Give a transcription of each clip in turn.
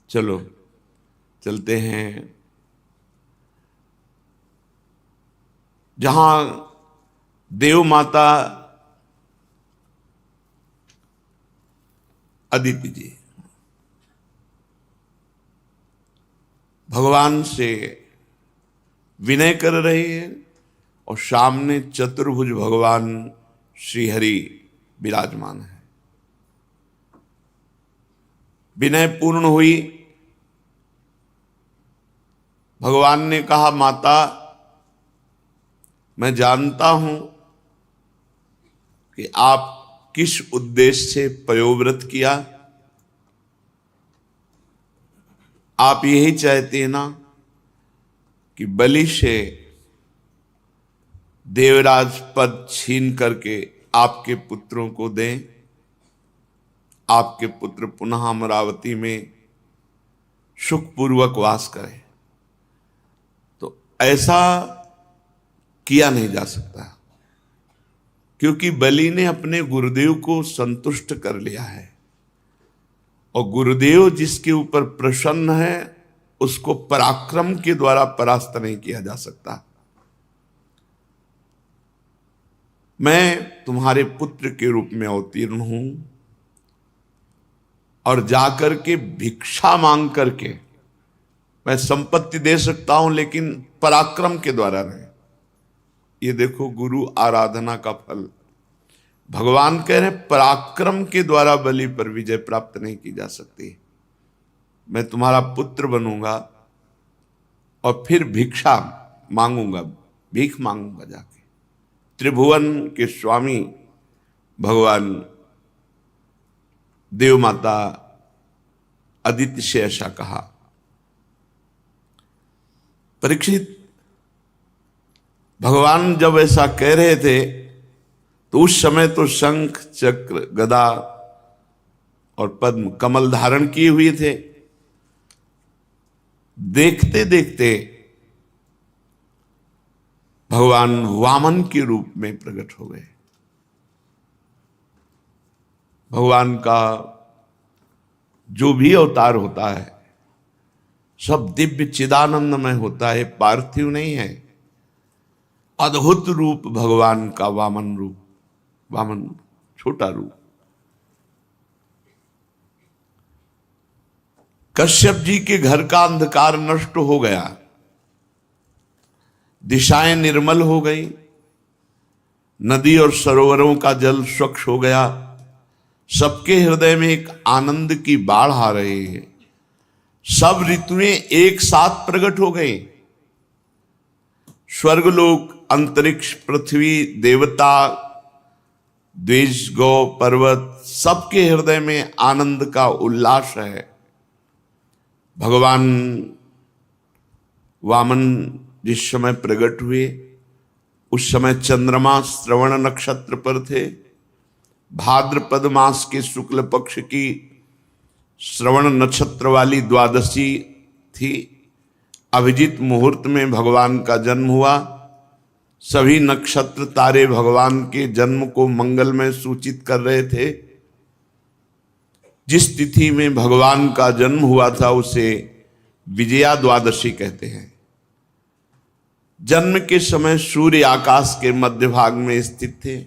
चलो चलते हैं जहां देव माता अदिति जी भगवान से विनय कर रहे हैं और सामने चतुर्भुज भगवान श्रीहरि विराजमान है। विनय पूर्ण हुई। भगवान ने कहा, माता मैं जानता हूं कि आप किस उद्देश्य से पयोव्रत किया। आप यही चाहते हैं ना कि बलि से देवराज पद छीन करके आपके पुत्रों को दें, आपके पुत्र पुनः अमरावती में सुखपूर्वक वास करें। तो ऐसा किया नहीं जा सकता, क्योंकि बलि ने अपने गुरुदेव को संतुष्ट कर लिया है और गुरुदेव जिसके ऊपर प्रसन्न है उसको पराक्रम के द्वारा परास्त नहीं किया जा सकता। मैं तुम्हारे पुत्र के रूप में अवतीर्ण हूं और जाकर के भिक्षा मांग करके मैं संपत्ति दे सकता हूं, लेकिन पराक्रम के द्वारा नहीं। ये देखो गुरु आराधना का फल। भगवान कह रहे पराक्रम के द्वारा बलि पर विजय प्राप्त नहीं की जा सकती। मैं तुम्हारा पुत्र बनूंगा और फिर भिक्षा मांगूंगा, भीख मांगूंगा जाके। त्रिभुवन के स्वामी भगवान देव माता अदिति से ऐसा कहा। परीक्षित, भगवान जब ऐसा कह रहे थे तो उस समय तो शंख चक्र गदा और पद्म कमल धारण किए हुए थे। देखते देखते भगवान वामन के रूप में प्रकट हो गए। भगवान का जो भी अवतार होता है सब दिव्य चिदानंदमय होता है, पार्थिव नहीं है। अद्भुत रूप भगवान का वामन रूप, वामन छोटा रूप। कश्यप जी के घर का अंधकार नष्ट हो गया, दिशाएं निर्मल हो गई, नदी और सरोवरों का जल स्वच्छ हो गया। सबके हृदय में एक आनंद की बाढ़ आ रही है। सब ऋतुएं एक साथ प्रकट हो गई। स्वर्गलोक, अंतरिक्ष, पृथ्वी, देवता, द्विज, गौ, पर्वत, सबके हृदय में आनंद का उल्लास है। भगवान वामन जिस समय प्रकट हुए उस समय चंद्रमा श्रवण नक्षत्र पर थे। भाद्रपद मास के शुक्ल पक्ष की श्रवण नक्षत्र वाली द्वादशी थी। अभिजीत मुहूर्त में भगवान का जन्म हुआ। सभी नक्षत्र तारे भगवान के जन्म को मंगलमय सूचित कर रहे थे। जिस तिथि में भगवान का जन्म हुआ था उसे विजया द्वादशी कहते हैं। जन्म के समय सूर्य आकाश के मध्य भाग में स्थित थे।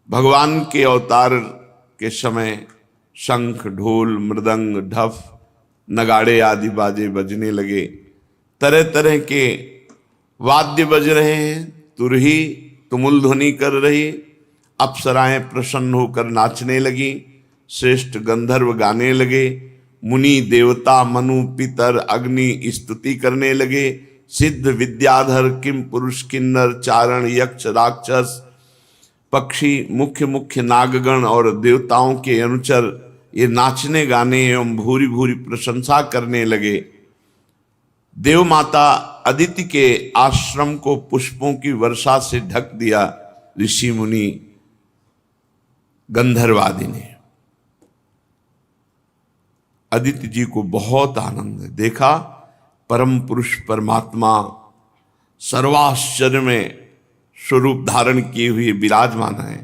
भगवान के अवतार के समय शंख, ढोल, मृदंग, ढफ, नगाड़े आदि बाजे बजने लगे। तरह तरह के वाद्य बज रहे हैं। तुरही तुमुल ध्वनि कर रही। अप्सराएं प्रसन्न होकर नाचने लगी। श्रेष्ठ गंधर्व गाने लगे। मुनि, देवता, मनु, पितर, अग्नि स्तुति करने लगे। सिद्ध, विद्याधर, किम पुरुष, किन्नर, चारण, यक्ष, राक्षस, पक्षी, मुख्य मुख्य नागगण और देवताओं के अनुचर ये नाचने गाने एवं भूरी भूरी प्रशंसा करने लगे। देव माता अदिति के आश्रम को पुष्पों की वर्षा से ढक दिया। ऋषि मुनि गंधर्वादि ने अदिति जी को बहुत आनंद देखा। परम पुरुष परमात्मा सर्वाश्चर्य में स्वरूप धारण किए हुए विराजमान है।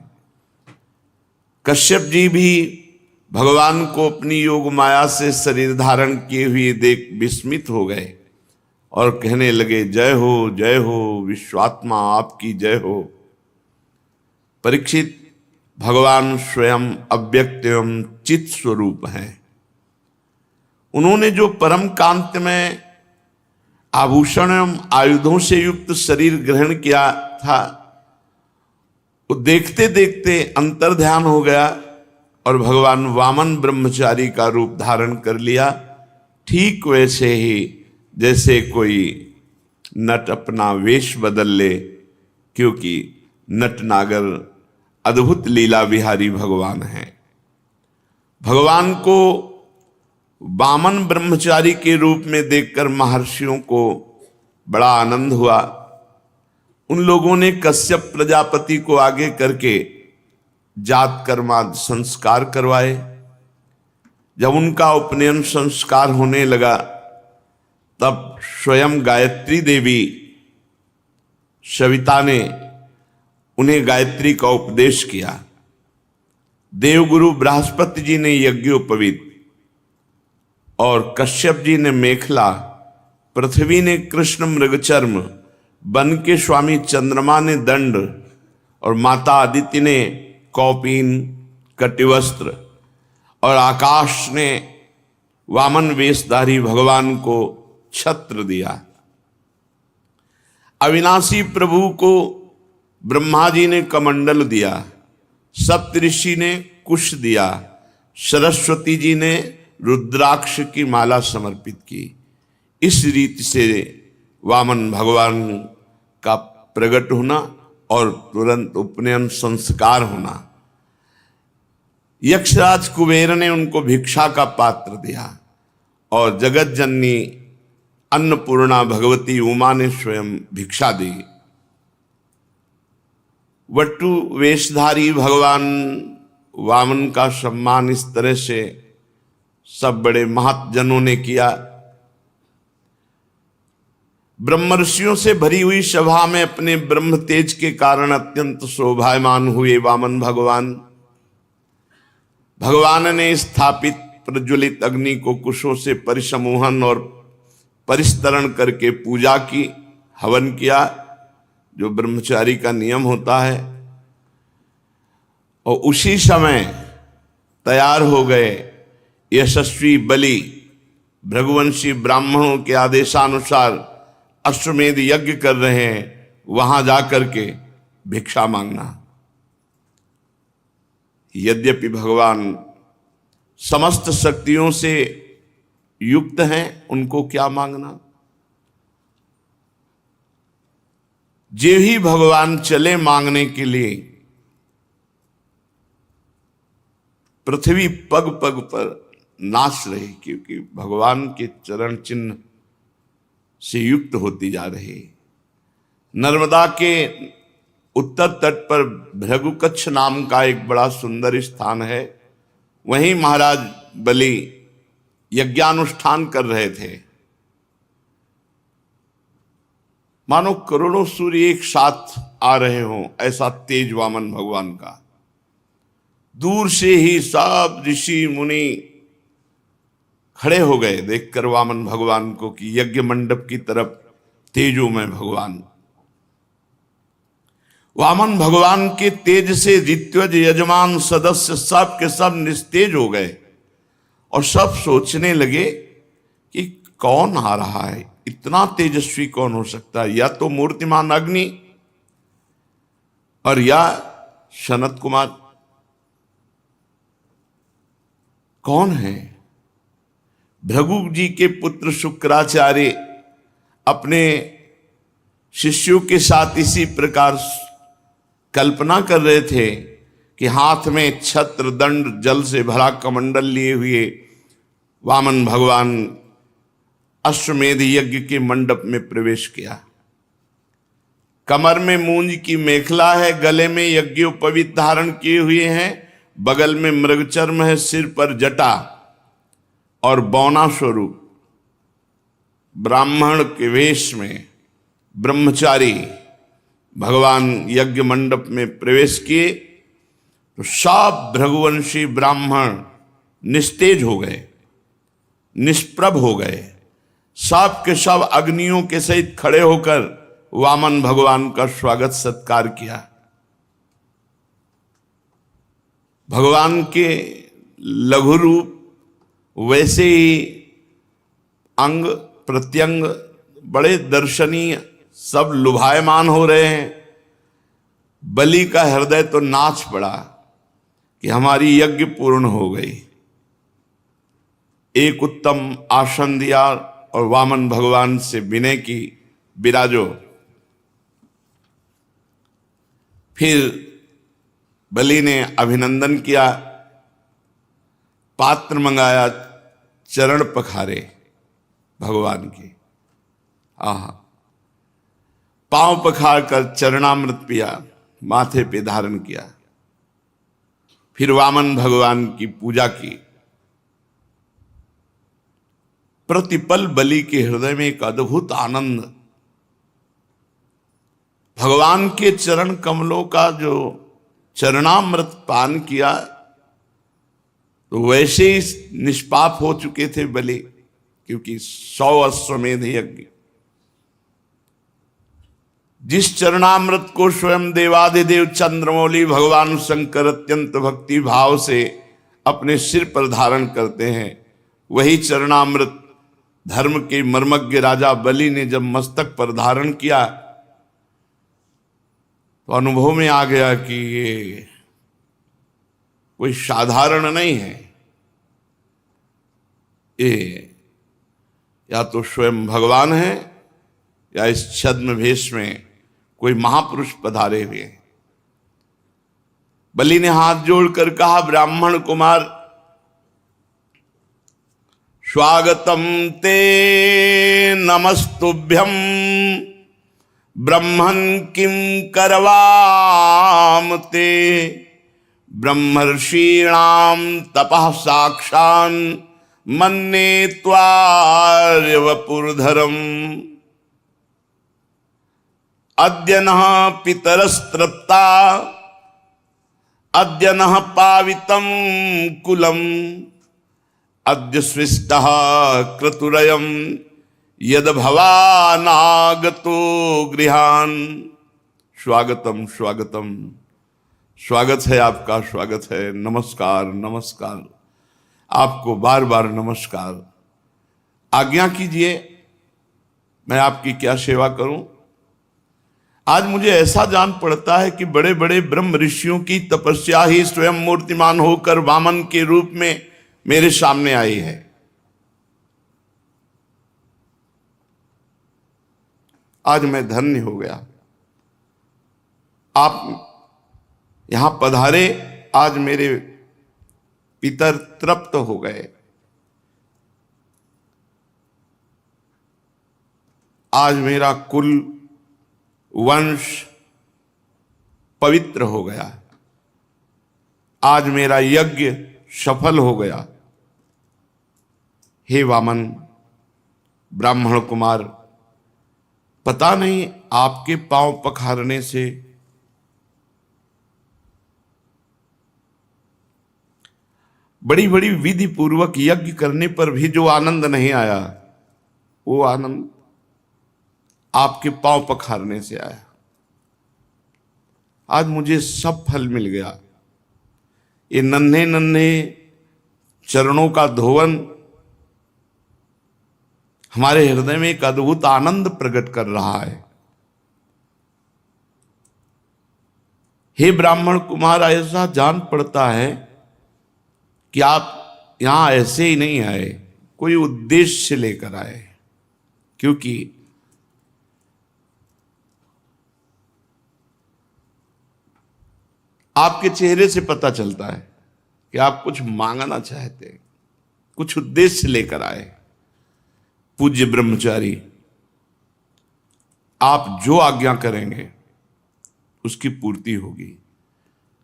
कश्यप जी भी भगवान को अपनी योग माया से शरीर धारण किए हुए देख विस्मित हो गए और कहने लगे, जय हो विश्वात्मा, आपकी जय हो। परीक्षित, भगवान स्वयं अव्यक्त एवं चित स्वरूप हैं। उन्होंने जो परम कांत में आभूषण एवं आयुधों से युक्त शरीर ग्रहण किया था, वो देखते देखते अंतर्ध्यान हो गया और भगवान वामन ब्रह्मचारी का रूप धारण कर लिया। ठीक वैसे ही जैसे कोई नट अपना वेश बदल ले, क्योंकि नट नागर अद्भुत लीला विहारी भगवान हैं। भगवान को वामन ब्रह्मचारी के रूप में देखकर महर्षियों को बड़ा आनंद हुआ। उन लोगों ने कश्यप प्रजापति को आगे करके जात कर्माद संस्कार करवाए। जब उनका उपनयन संस्कार होने लगा, तब स्वयं गायत्री देवी सविता ने उन्हें गायत्री का उपदेश किया। देवगुरु बृहस्पति जी ने यज्ञोपवीत और कश्यप जी ने मेखला, पृथ्वी ने कृष्ण मृगचर्म, वन के स्वामी चंद्रमा ने दंड और माता आदित्य ने कौपीन कटिवस्त्र और आकाश ने वामन वेशधारी भगवान को छत्र दिया। अविनाशी प्रभु को ब्रह्मा जी ने कमंडल दिया, सप्तऋषि ने कुश दिया, सरस्वती जी ने रुद्राक्ष की माला समर्पित की। इस रीति से वामन भगवान का प्रकट होना और तुरंत उपनयन संस्कार होना। यक्षराज कुबेर ने उनको भिक्षा का पात्र दिया और जगत जननी अन्नपूर्णा भगवती उमा ने स्वयं भिक्षा दी। वटु वेशधारी भगवान वामन का सम्मान इस तरह से सब बड़े महाजनों ने किया। ब्रह्म ऋषियों से भरी हुई सभा में अपने ब्रह्म तेज के कारण अत्यंत शोभायमान हुए वामन भगवान। भगवान ने स्थापित प्रज्वलित अग्नि को कुशों से परिसमूहन और परिस्तरण करके पूजा की, हवन किया, जो ब्रह्मचारी का नियम होता है। और उसी समय तैयार हो गए यशस्वी बलि। भृगुवंशी ब्राह्मणों के आदेशानुसार अश्वमेध यज्ञ कर रहे हैं, वहां जाकर के भिक्षा मांगना। यद्यपि भगवान समस्त शक्तियों से युक्त हैं, उनको क्या मांगना। जे ही भगवान चले मांगने के लिए, पृथ्वी पग पग पर नाच रही, क्योंकि भगवान के चरण चिन्ह से युक्त होती जा रही। नर्मदा के उत्तर तट पर भृगुकच्छ नाम का एक बड़ा सुंदर स्थान है। वहीं महाराज बलि यज्ञानुष्ठान कर रहे थे। मानो करोड़ों सूर्य एक साथ आ रहे हों, ऐसा तेज वामन भगवान का। दूर से ही सब ऋषि मुनि खड़े हो गए देखकर वामन भगवान को कि यज्ञ मंडप की तरफ तेजो में भगवान। वामन भगवान के तेज से ऋत्विज यजमान सदस्य सब के सब निस्तेज हो गए और सब सोचने लगे कि कौन आ रहा है, इतना तेजस्वी कौन हो सकता है। या तो मूर्तिमान अग्नि और या सनत कुमार। कौन है? भृगु जी के पुत्र शुक्राचार्य अपने शिष्यों के साथ इसी प्रकार कल्पना कर रहे थे कि हाथ में छत्र दंड जल से भरा कमंडल लिए हुए वामन भगवान अश्वमेध यज्ञ के मंडप में प्रवेश किया। कमर में मूंज की मेखला है, गले में यज्ञोपवीत धारण किए हुए हैं, बगल में मृगचर्म है, सिर पर जटा और बौना स्वरूप ब्राह्मण के वेश में ब्रह्मचारी भगवान यज्ञ मंडप में प्रवेश किए। तो सब भृगुवंशी ब्राह्मण निस्तेज हो गए, निष्प्रभ हो गए। सब के सब अग्नियों के सहित खड़े होकर वामन भगवान का स्वागत सत्कार किया। भगवान के लघु रूप वैसे ही अंग प्रत्यंग बड़े दर्शनीय, सब लुभायमान हो रहे हैं। बलि का हृदय तो नाच पड़ा कि हमारी यज्ञ पूर्ण हो गई। एक उत्तम आसन दिया और वामन भगवान से विनय की, विराजो। फिर बलि ने अभिनंदन किया, पात्र मंगाया, चरण पखारे भगवान के। आहा, पांव पखार कर चरणामृत पिया, माथे पे धारण किया। फिर वामन भगवान की पूजा की। प्रतिपल बलि के हृदय में एक अद्भुत आनंद, भगवान के चरण कमलों का जो चरणामृत पान किया तो वैसे ही निष्पाप हो चुके थे बलि, क्योंकि 100 अश्वमेध यज्ञ। जिस चरणामृत को स्वयं देवाधिदेव चंद्रमौली भगवान शंकर अत्यंत भक्ति भाव से अपने सिर पर धारण करते हैं, वही चरणामृत धर्म के मर्मज्ञ राजा बलि ने जब मस्तक पर धारण किया तो अनुभव में आ गया कि ये कोई साधारण नहीं है, ये या तो स्वयं भगवान है या इस छद्म भेष में कोई महापुरुष पधारे हुए हैं। बलि ने हाथ जोड़कर कहा, ब्राह्मण कुमार, स्वागतम ते नमस्तुभ्यम ब्रह्मन् किं करवाम ते ब्रह्मर्षीणां तपः साक्षान् मन्ये त्वार्य वपुर्धरम् अद्य नः पितरस्तृप्ता अद्य नः पावितं कुलम् अद्य स्विष्टः क्रतुरयम् यद भवानागतो गृहान। स्वागतम स्वागतम, स्वागत है आपका, स्वागत है, नमस्कार नमस्कार, आपको बार बार नमस्कार। आज्ञा कीजिए, मैं आपकी क्या सेवा करूं। आज मुझे ऐसा जान पड़ता है कि बड़े बड़े ब्रह्म ऋषियों की तपस्या ही स्वयं मूर्तिमान होकर वामन के रूप में मेरे सामने आई है। आज मैं धन्य हो गया, आप यहां पधारे, आज मेरे पितर तृप्त हो गए। आज मेरा कुल वंश पवित्र हो गया, आज मेरा यज्ञ सफल हो गया। हे वामन ब्राह्मण कुमार, पता नहीं आपके पांव पखारने से बड़ी बड़ी विधि पूर्वक यज्ञ करने पर भी जो आनंद नहीं आया, वो आनंद आपके पांव पखारने से आया। आज मुझे सब फल मिल गया। ये नन्हे नन्हे चरणों का धोवन हमारे हृदय में एक अद्भुत आनंद प्रकट कर रहा है। हे ब्राह्मण कुमार, ऐसा जान पड़ता है कि आप यहां ऐसे ही नहीं आए, कोई उद्देश्य से लेकर आए। क्योंकि आपके चेहरे से पता चलता है कि आप कुछ मांगना चाहते हैं, कुछ उद्देश्य लेकर आए। पूज्य ब्रह्मचारी, आप जो आज्ञा करेंगे उसकी पूर्ति होगी।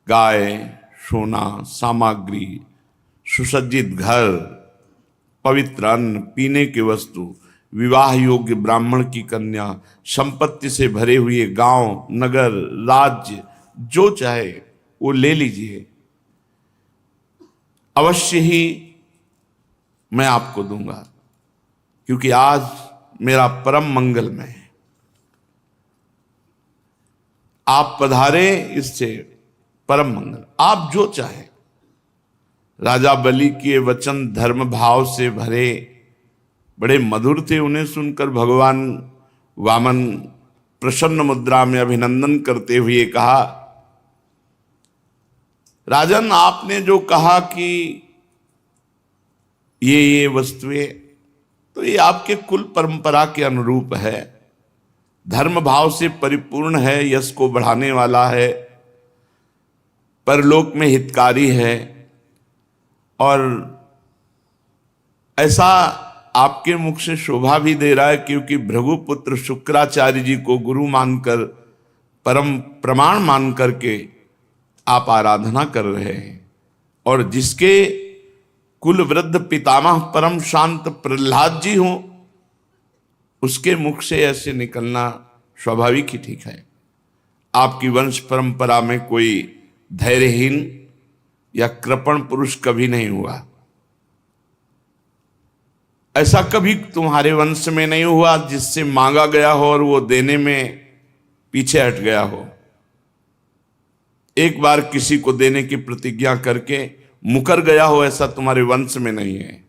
गाय, सोना, सामग्री, सुसज्जित घर, पवित्र अन्न, पीने की वस्तु, विवाह योग्य ब्राह्मण की कन्या, संपत्ति से भरे हुए गांव, नगर, राज्य, जो चाहे वो ले लीजिए। अवश्य ही मैं आपको दूंगा, क्योंकि आज मेरा परम मंगलमय है। आप पधारे, इससे परम मंगल। आप जो चाहे। राजा बलि के वचन धर्म भाव से भरे, बड़े मधुर थे। उन्हें सुनकर भगवान वामन प्रसन्न मुद्रा में अभिनंदन करते हुए कहा, राजन, आपने जो कहा कि ये वस्तुएं, तो ये आपके कुल परंपरा के अनुरूप है, धर्म भाव से परिपूर्ण है, यश को बढ़ाने वाला है, परलोक में हितकारी है। और ऐसा आपके मुख से शोभा भी दे रहा है, क्योंकि भृगुपुत्र शुक्राचार्य जी को गुरु मानकर, परम प्रमाण मान करके आप आराधना कर रहे हैं। और जिसके कुल वृद्ध पितामह परम शांत प्रहलाद जी हों, उसके मुख से ऐसे निकलना स्वाभाविक ही ठीक है। आपकी वंश परंपरा में कोई धैर्यहीन या कृपण पुरुष कभी नहीं हुआ। ऐसा कभी तुम्हारे वंश में नहीं हुआ जिससे मांगा गया हो और वो देने में पीछे हट गया हो। एक बार किसी को देने की प्रतिज्ञा करके मुकर गया हो, ऐसा तुम्हारे वंश में नहीं है।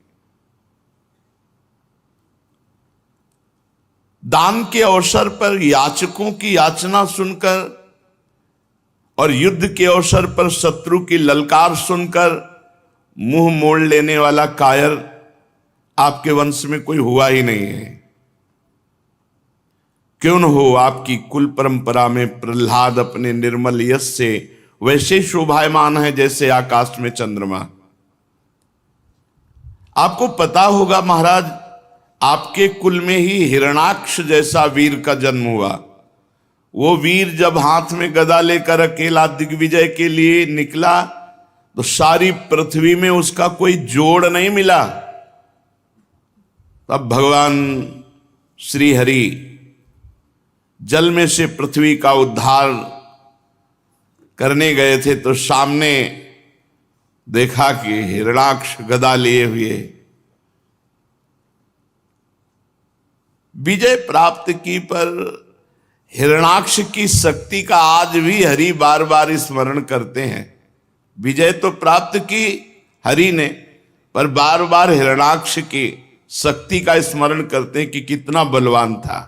दान के अवसर पर याचकों की याचना सुनकर और युद्ध के अवसर पर शत्रु की ललकार सुनकर मुंह मोड़ लेने वाला कायर आपके वंश में कोई हुआ ही नहीं है। क्यों न हो, आपकी कुल परंपरा में प्रहलाद अपने निर्मल यश से वैसे शोभायमान है जैसे आकाश में चंद्रमा। आपको पता होगा महाराज, आपके कुल में ही हिरणाक्ष जैसा वीर का जन्म हुआ। वो वीर जब हाथ में गदा लेकर अकेला दिग्विजय के लिए निकला तो सारी पृथ्वी में उसका कोई जोड़ नहीं मिला। तब भगवान श्री हरि जल में से पृथ्वी का उद्धार करने गए थे, तो सामने देखा कि हिरणाक्ष गदा लिए हुए विजय प्राप्त की। पर हिरणाक्ष की शक्ति का आज भी हरि बार बार स्मरण करते हैं। विजय तो प्राप्त की हरि ने, पर बार बार हिरणाक्ष की शक्ति का स्मरण करते हैं कि कितना बलवान था।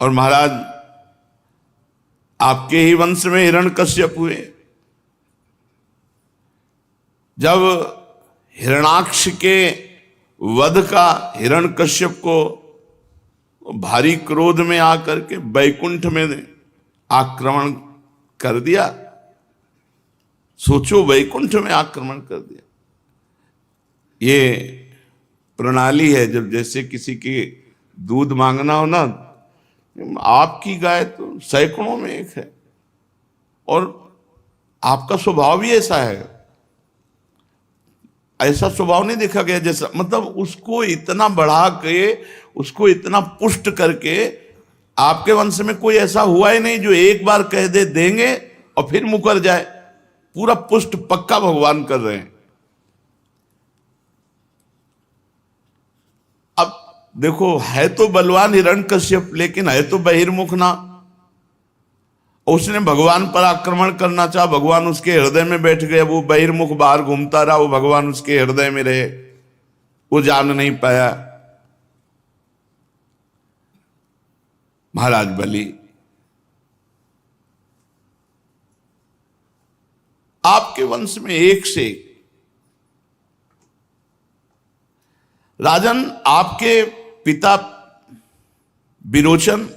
और महाराज, आपके ही वंश में हिरण्यकश्यप हुए। जब हिरणाक्ष के वध का हिरण्यकश्यप को भारी क्रोध में आकर के बैकुंठ में आक्रमण कर दिया। सोचो, बैकुंठ में आक्रमण कर दिया। ये प्रणाली है, जब जैसे किसी की दूध मांगना हो ना, आपकी गाय तो सैकड़ों में एक है और आपका स्वभाव भी ऐसा है। ऐसा स्वभाव नहीं देखा गया जैसा, मतलब उसको इतना बढ़ा के, उसको इतना पुष्ट करके, आपके वंश में कोई ऐसा हुआ ही नहीं जो एक बार कह दे देंगे और फिर मुकर जाए। पूरा पुष्ट पक्का भगवान कर रहे हैं। अब देखो, है तो बलवान हिरण्यकश्यप, लेकिन है तो बहिर्मुख ना। उसने भगवान पर आक्रमण करना चाहा, भगवान उसके हृदय में बैठ गए। वो बहिर्मुख बाहर घूमता रहा, वो भगवान उसके हृदय में रहे, वो जान नहीं पाया। महाराज बलि, आपके वंश में एक से राजन, आपके पिता विरोचन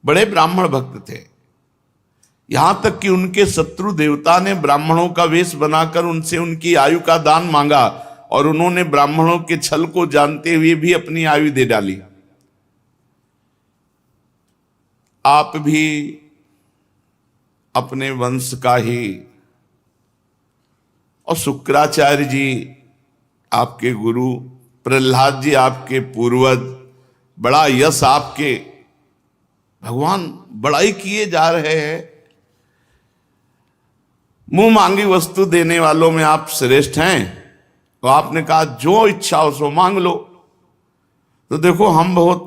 बड़े ब्राह्मण भक्त थे। यहां तक कि उनके शत्रु देवता ने ब्राह्मणों का वेश बनाकर उनसे उनकी आयु का दान मांगा, और उन्होंने ब्राह्मणों के छल को जानते हुए भी अपनी आयु दे डाली। आप भी अपने वंश का ही, और शुक्राचार्य जी आपके गुरु, प्रहलाद जी आपके पूर्वज, बड़ा यश आपके, भगवान बड़ाई किए जा रहे हैं। मुंह मांगी वस्तु देने वालों में आप श्रेष्ठ हैं। तो आपने कहा जो इच्छा हो सो मांग लो। तो देखो हम बहुत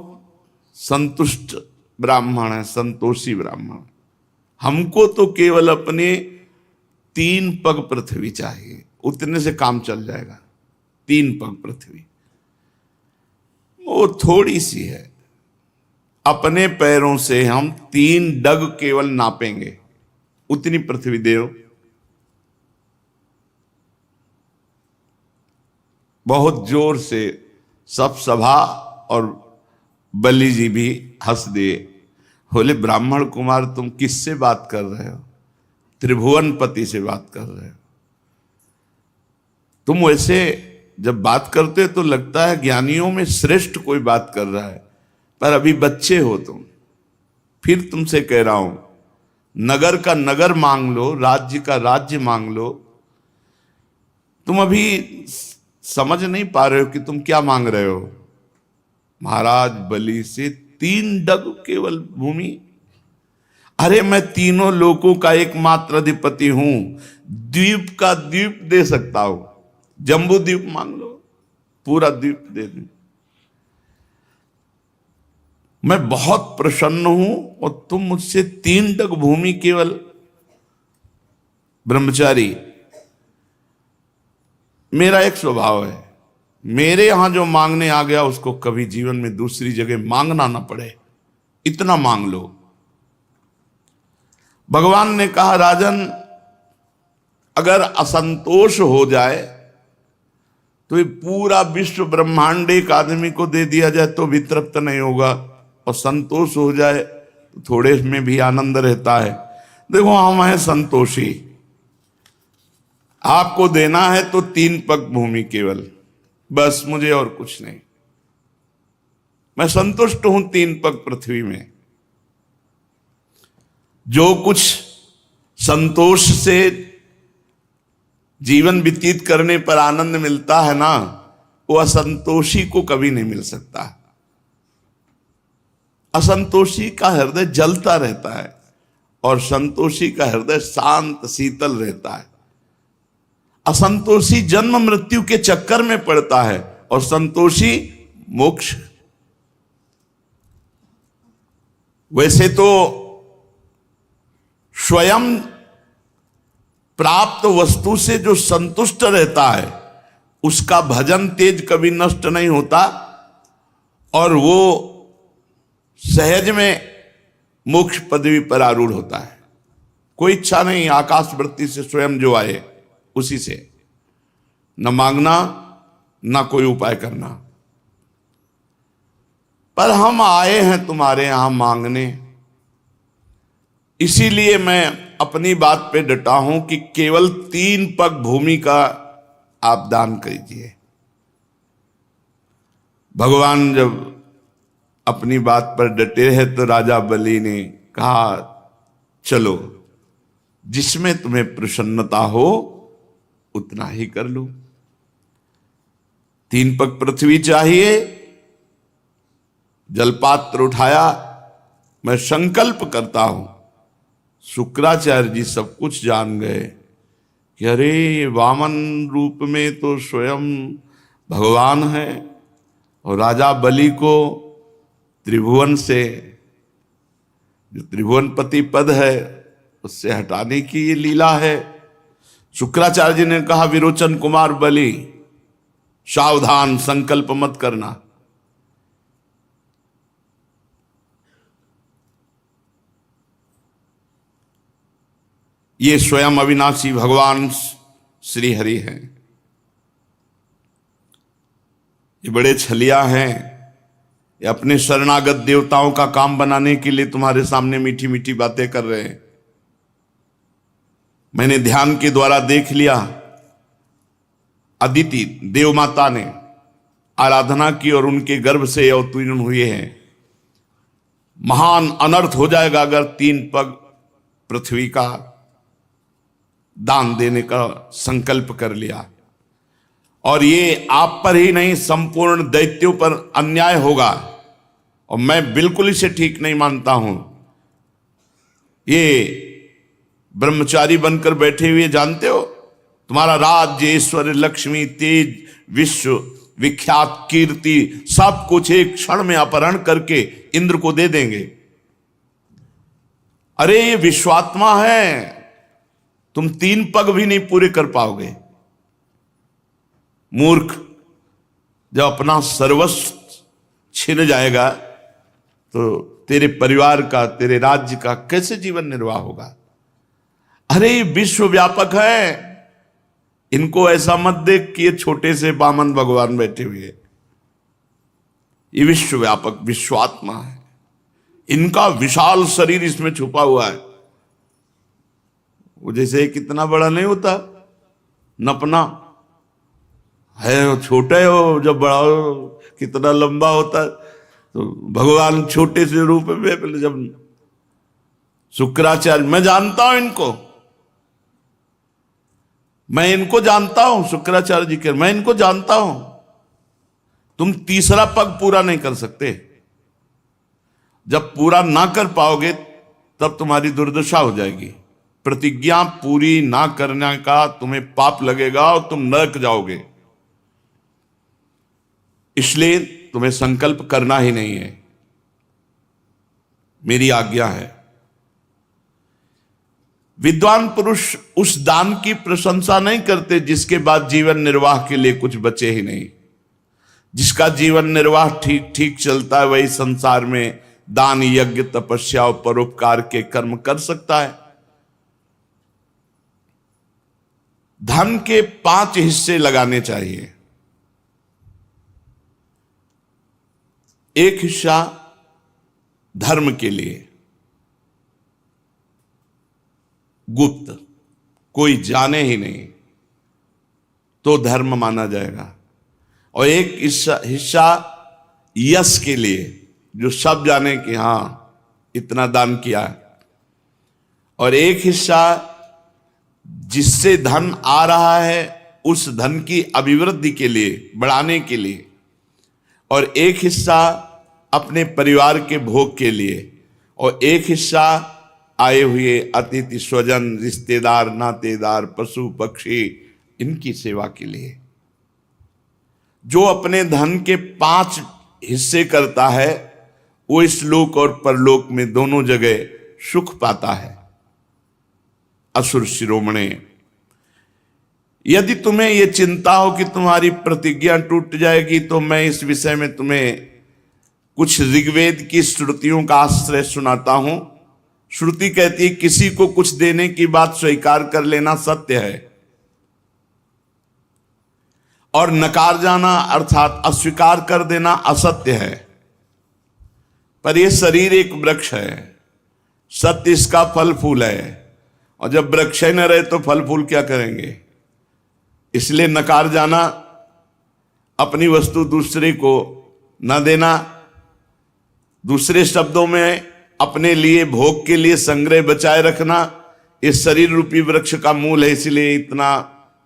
संतुष्ट ब्राह्मण हैं, संतोषी ब्राह्मण। हमको तो केवल अपने 3 पग पृथ्वी चाहिए, उतने से काम चल जाएगा। 3 पग पृथ्वी वो थोड़ी सी है। अपने पैरों से हम 3 डग केवल नापेंगे, उतनी पृथ्वी देव। बहुत जोर से सब सभा और बलि जी भी हंस दिए। बोले ब्राह्मण कुमार तुम किससे बात कर रहे हो? त्रिभुवनपति से बात कर रहे हो। तुम वैसे जब बात करते तो लगता है ज्ञानियों में श्रेष्ठ कोई बात कर रहा है, पर अभी बच्चे हो तुम। फिर तुमसे कह रहा हूं, नगर का नगर मांग लो, राज्य का राज्य मांग लो। तुम अभी समझ नहीं पा रहे हो कि तुम क्या मांग रहे हो। महाराज बलि से 3 डग केवल भूमि। अरे मैं तीनों लोकों का एकमात्र अधिपति हूं, द्वीप का द्वीप दे सकता हूं। जम्बू द्वीप मांग लो, पूरा द्वीप दे दूं। मैं बहुत प्रसन्न हूं और तुम मुझसे 3 डग भूमि केवल। ब्रह्मचारी, मेरा एक स्वभाव है, मेरे यहां जो मांगने आ गया उसको कभी जीवन में दूसरी जगह मांगना ना पड़े, इतना मांग लो। भगवान ने कहा राजन, अगर असंतोष हो जाए तो ये पूरा विश्व ब्रह्मांड एक आदमी को दे दिया जाए तो भी तृप्त नहीं होगा, और संतोष हो जाए तो थोड़े में भी आनंद रहता है। देखो हम हैं संतोषी। आपको देना है तो 3 पग भूमि केवल, बस, मुझे और कुछ नहीं। मैं संतुष्ट हूं 3 पग पृथ्वी में। जो कुछ संतोष से जीवन व्यतीत करने पर आनंद मिलता है ना, वो असंतोषी को कभी नहीं मिल सकता। असंतोषी का हृदय जलता रहता है और संतोषी का हृदय शांत शीतल रहता है। असंतोषी जन्म मृत्यु के चक्कर में पड़ता है और संतोषी मोक्ष। वैसे तो स्वयं प्राप्त वस्तु से जो संतुष्ट रहता है उसका भजन तेज कभी नष्ट नहीं होता और वो सहज में मोक्ष पदवी पर आरूढ़ होता है। कोई इच्छा नहीं, आकाश वृत्ति से स्वयं जो आए उसी से, न मांगना न कोई उपाय करना। पर हम आए हैं तुम्हारे यहां मांगने, इसीलिए मैं अपनी बात पे डटा हूं कि केवल 3 पग भूमि का आप दान कीजिए। भगवान जब अपनी बात पर डटे हैं तो राजा बलि ने कहा चलो, जिसमें तुम्हें प्रसन्नता हो उतना ही कर लो। 3 पग पृथ्वी चाहिए। जलपात्र उठाया, मैं संकल्प करता हूं। शुक्राचार्य जी सब कुछ जान गए कि अरे वामन रूप में तो स्वयं भगवान है और राजा बलि को त्रिभुवन से, जो त्रिभुवनपति पद है, उससे हटाने की ये लीला है। शुक्राचार्य जी ने कहा विरोचन कुमार बलि, सावधान, संकल्प मत करना। ये स्वयं अविनाशी भगवान श्री हरि हैं। ये बड़े छलिया हैं। ये अपने शरणागत देवताओं का काम बनाने के लिए तुम्हारे सामने मीठी मीठी बातें कर रहे हैं। मैंने ध्यान के द्वारा देख लिया, अदिति देव माता ने आराधना की और उनके गर्भ से अवतीर्ण हुए हैं। महान अनर्थ हो जाएगा अगर 3 पग पृथ्वी का दान देने का संकल्प कर लिया, और ये आप पर ही नहीं संपूर्ण दैत्यों पर अन्याय होगा, और मैं बिल्कुल इसे ठीक नहीं मानता हूं। ये ब्रह्मचारी बनकर बैठे हुए जानते हो तुम्हारा राज्य, ऐश्वर्य, लक्ष्मी, तेज, विश्व विख्यात कीर्ति, सब कुछ एक क्षण में अपहरण करके इंद्र को दे देंगे। अरे ये विश्वात्मा है, तुम 3 पग भी नहीं पूरे कर पाओगे। मूर्ख, जब अपना सर्वस्व छिन जाएगा तो तेरे परिवार का, तेरे राज्य का कैसे जीवन निर्वाह होगा। अरे ये विश्व व्यापक है, इनको ऐसा मत देख कि ये छोटे से बामन भगवान बैठे हुए। ये विश्व व्यापक विश्वात्मा है, इनका विशाल शरीर इसमें छुपा हुआ है। वो जैसे कितना बड़ा नहीं होता नपना है, वो छोटा हो, जब बड़ा हो कितना लंबा होता। तो भगवान छोटे से रूप में, जब शुक्राचार्य, मैं जानता हूं इनको, मैं इनको जानता हूं, शुक्राचार्य जी के, मैं इनको जानता हूं। तुम तीसरा पग पूरा नहीं कर सकते। जब पूरा ना कर पाओगे तब तुम्हारी दुर्दशा हो जाएगी। प्रतिज्ञा पूरी ना करने का तुम्हें पाप लगेगा और तुम नरक जाओगे। इसलिए तुम्हें संकल्प करना ही नहीं है, मेरी आज्ञा है। विद्वान पुरुष उस दान की प्रशंसा नहीं करते जिसके बाद जीवन निर्वाह के लिए कुछ बचे ही नहीं। जिसका जीवन निर्वाह ठीक ठीक चलता है वही संसार में दान, यज्ञ, तपस्या और परोपकार के कर्म कर सकता है। धन के 5 हिस्से लगाने चाहिए। एक हिस्सा धर्म के लिए, गुप्त, कोई जाने ही नहीं तो धर्म माना जाएगा। और एक हिस्सा यश के लिए, जो सब जाने कि हां इतना दान किया। और एक हिस्सा जिससे धन आ रहा है उस धन की अभिवृद्धि के लिए, बढ़ाने के लिए। और एक हिस्सा अपने परिवार के भोग के लिए। और एक हिस्सा आए हुए अतिथि, स्वजन, रिश्तेदार, नातेदार, पशु पक्षी, इनकी सेवा के लिए। जो अपने धन के 5 हिस्से करता है वो इस लोक और परलोक में दोनों जगह सुख पाता है। असुर शिरोमणे, यदि तुम्हें यह चिंता हो कि तुम्हारी प्रतिज्ञा टूट जाएगी तो मैं इस विषय में तुम्हें कुछ ऋग्वेद की श्रुतियों का आश्रय सुनाता हूं। श्रुति कहती है किसी को कुछ देने की बात स्वीकार कर लेना सत्य है और नकार जाना अर्थात अस्वीकार कर देना असत्य है। पर यह शरीर एक वृक्ष है, सत्य इसका फल फूल है। और जब वृक्ष ही न रहे तो फल फूल क्या करेंगे। इसलिए नकार जाना, अपनी वस्तु दूसरे को न देना, दूसरे शब्दों में अपने लिए भोग के लिए संग्रह बचाए रखना, इस शरीर रूपी वृक्ष का मूल है। इसलिए इतना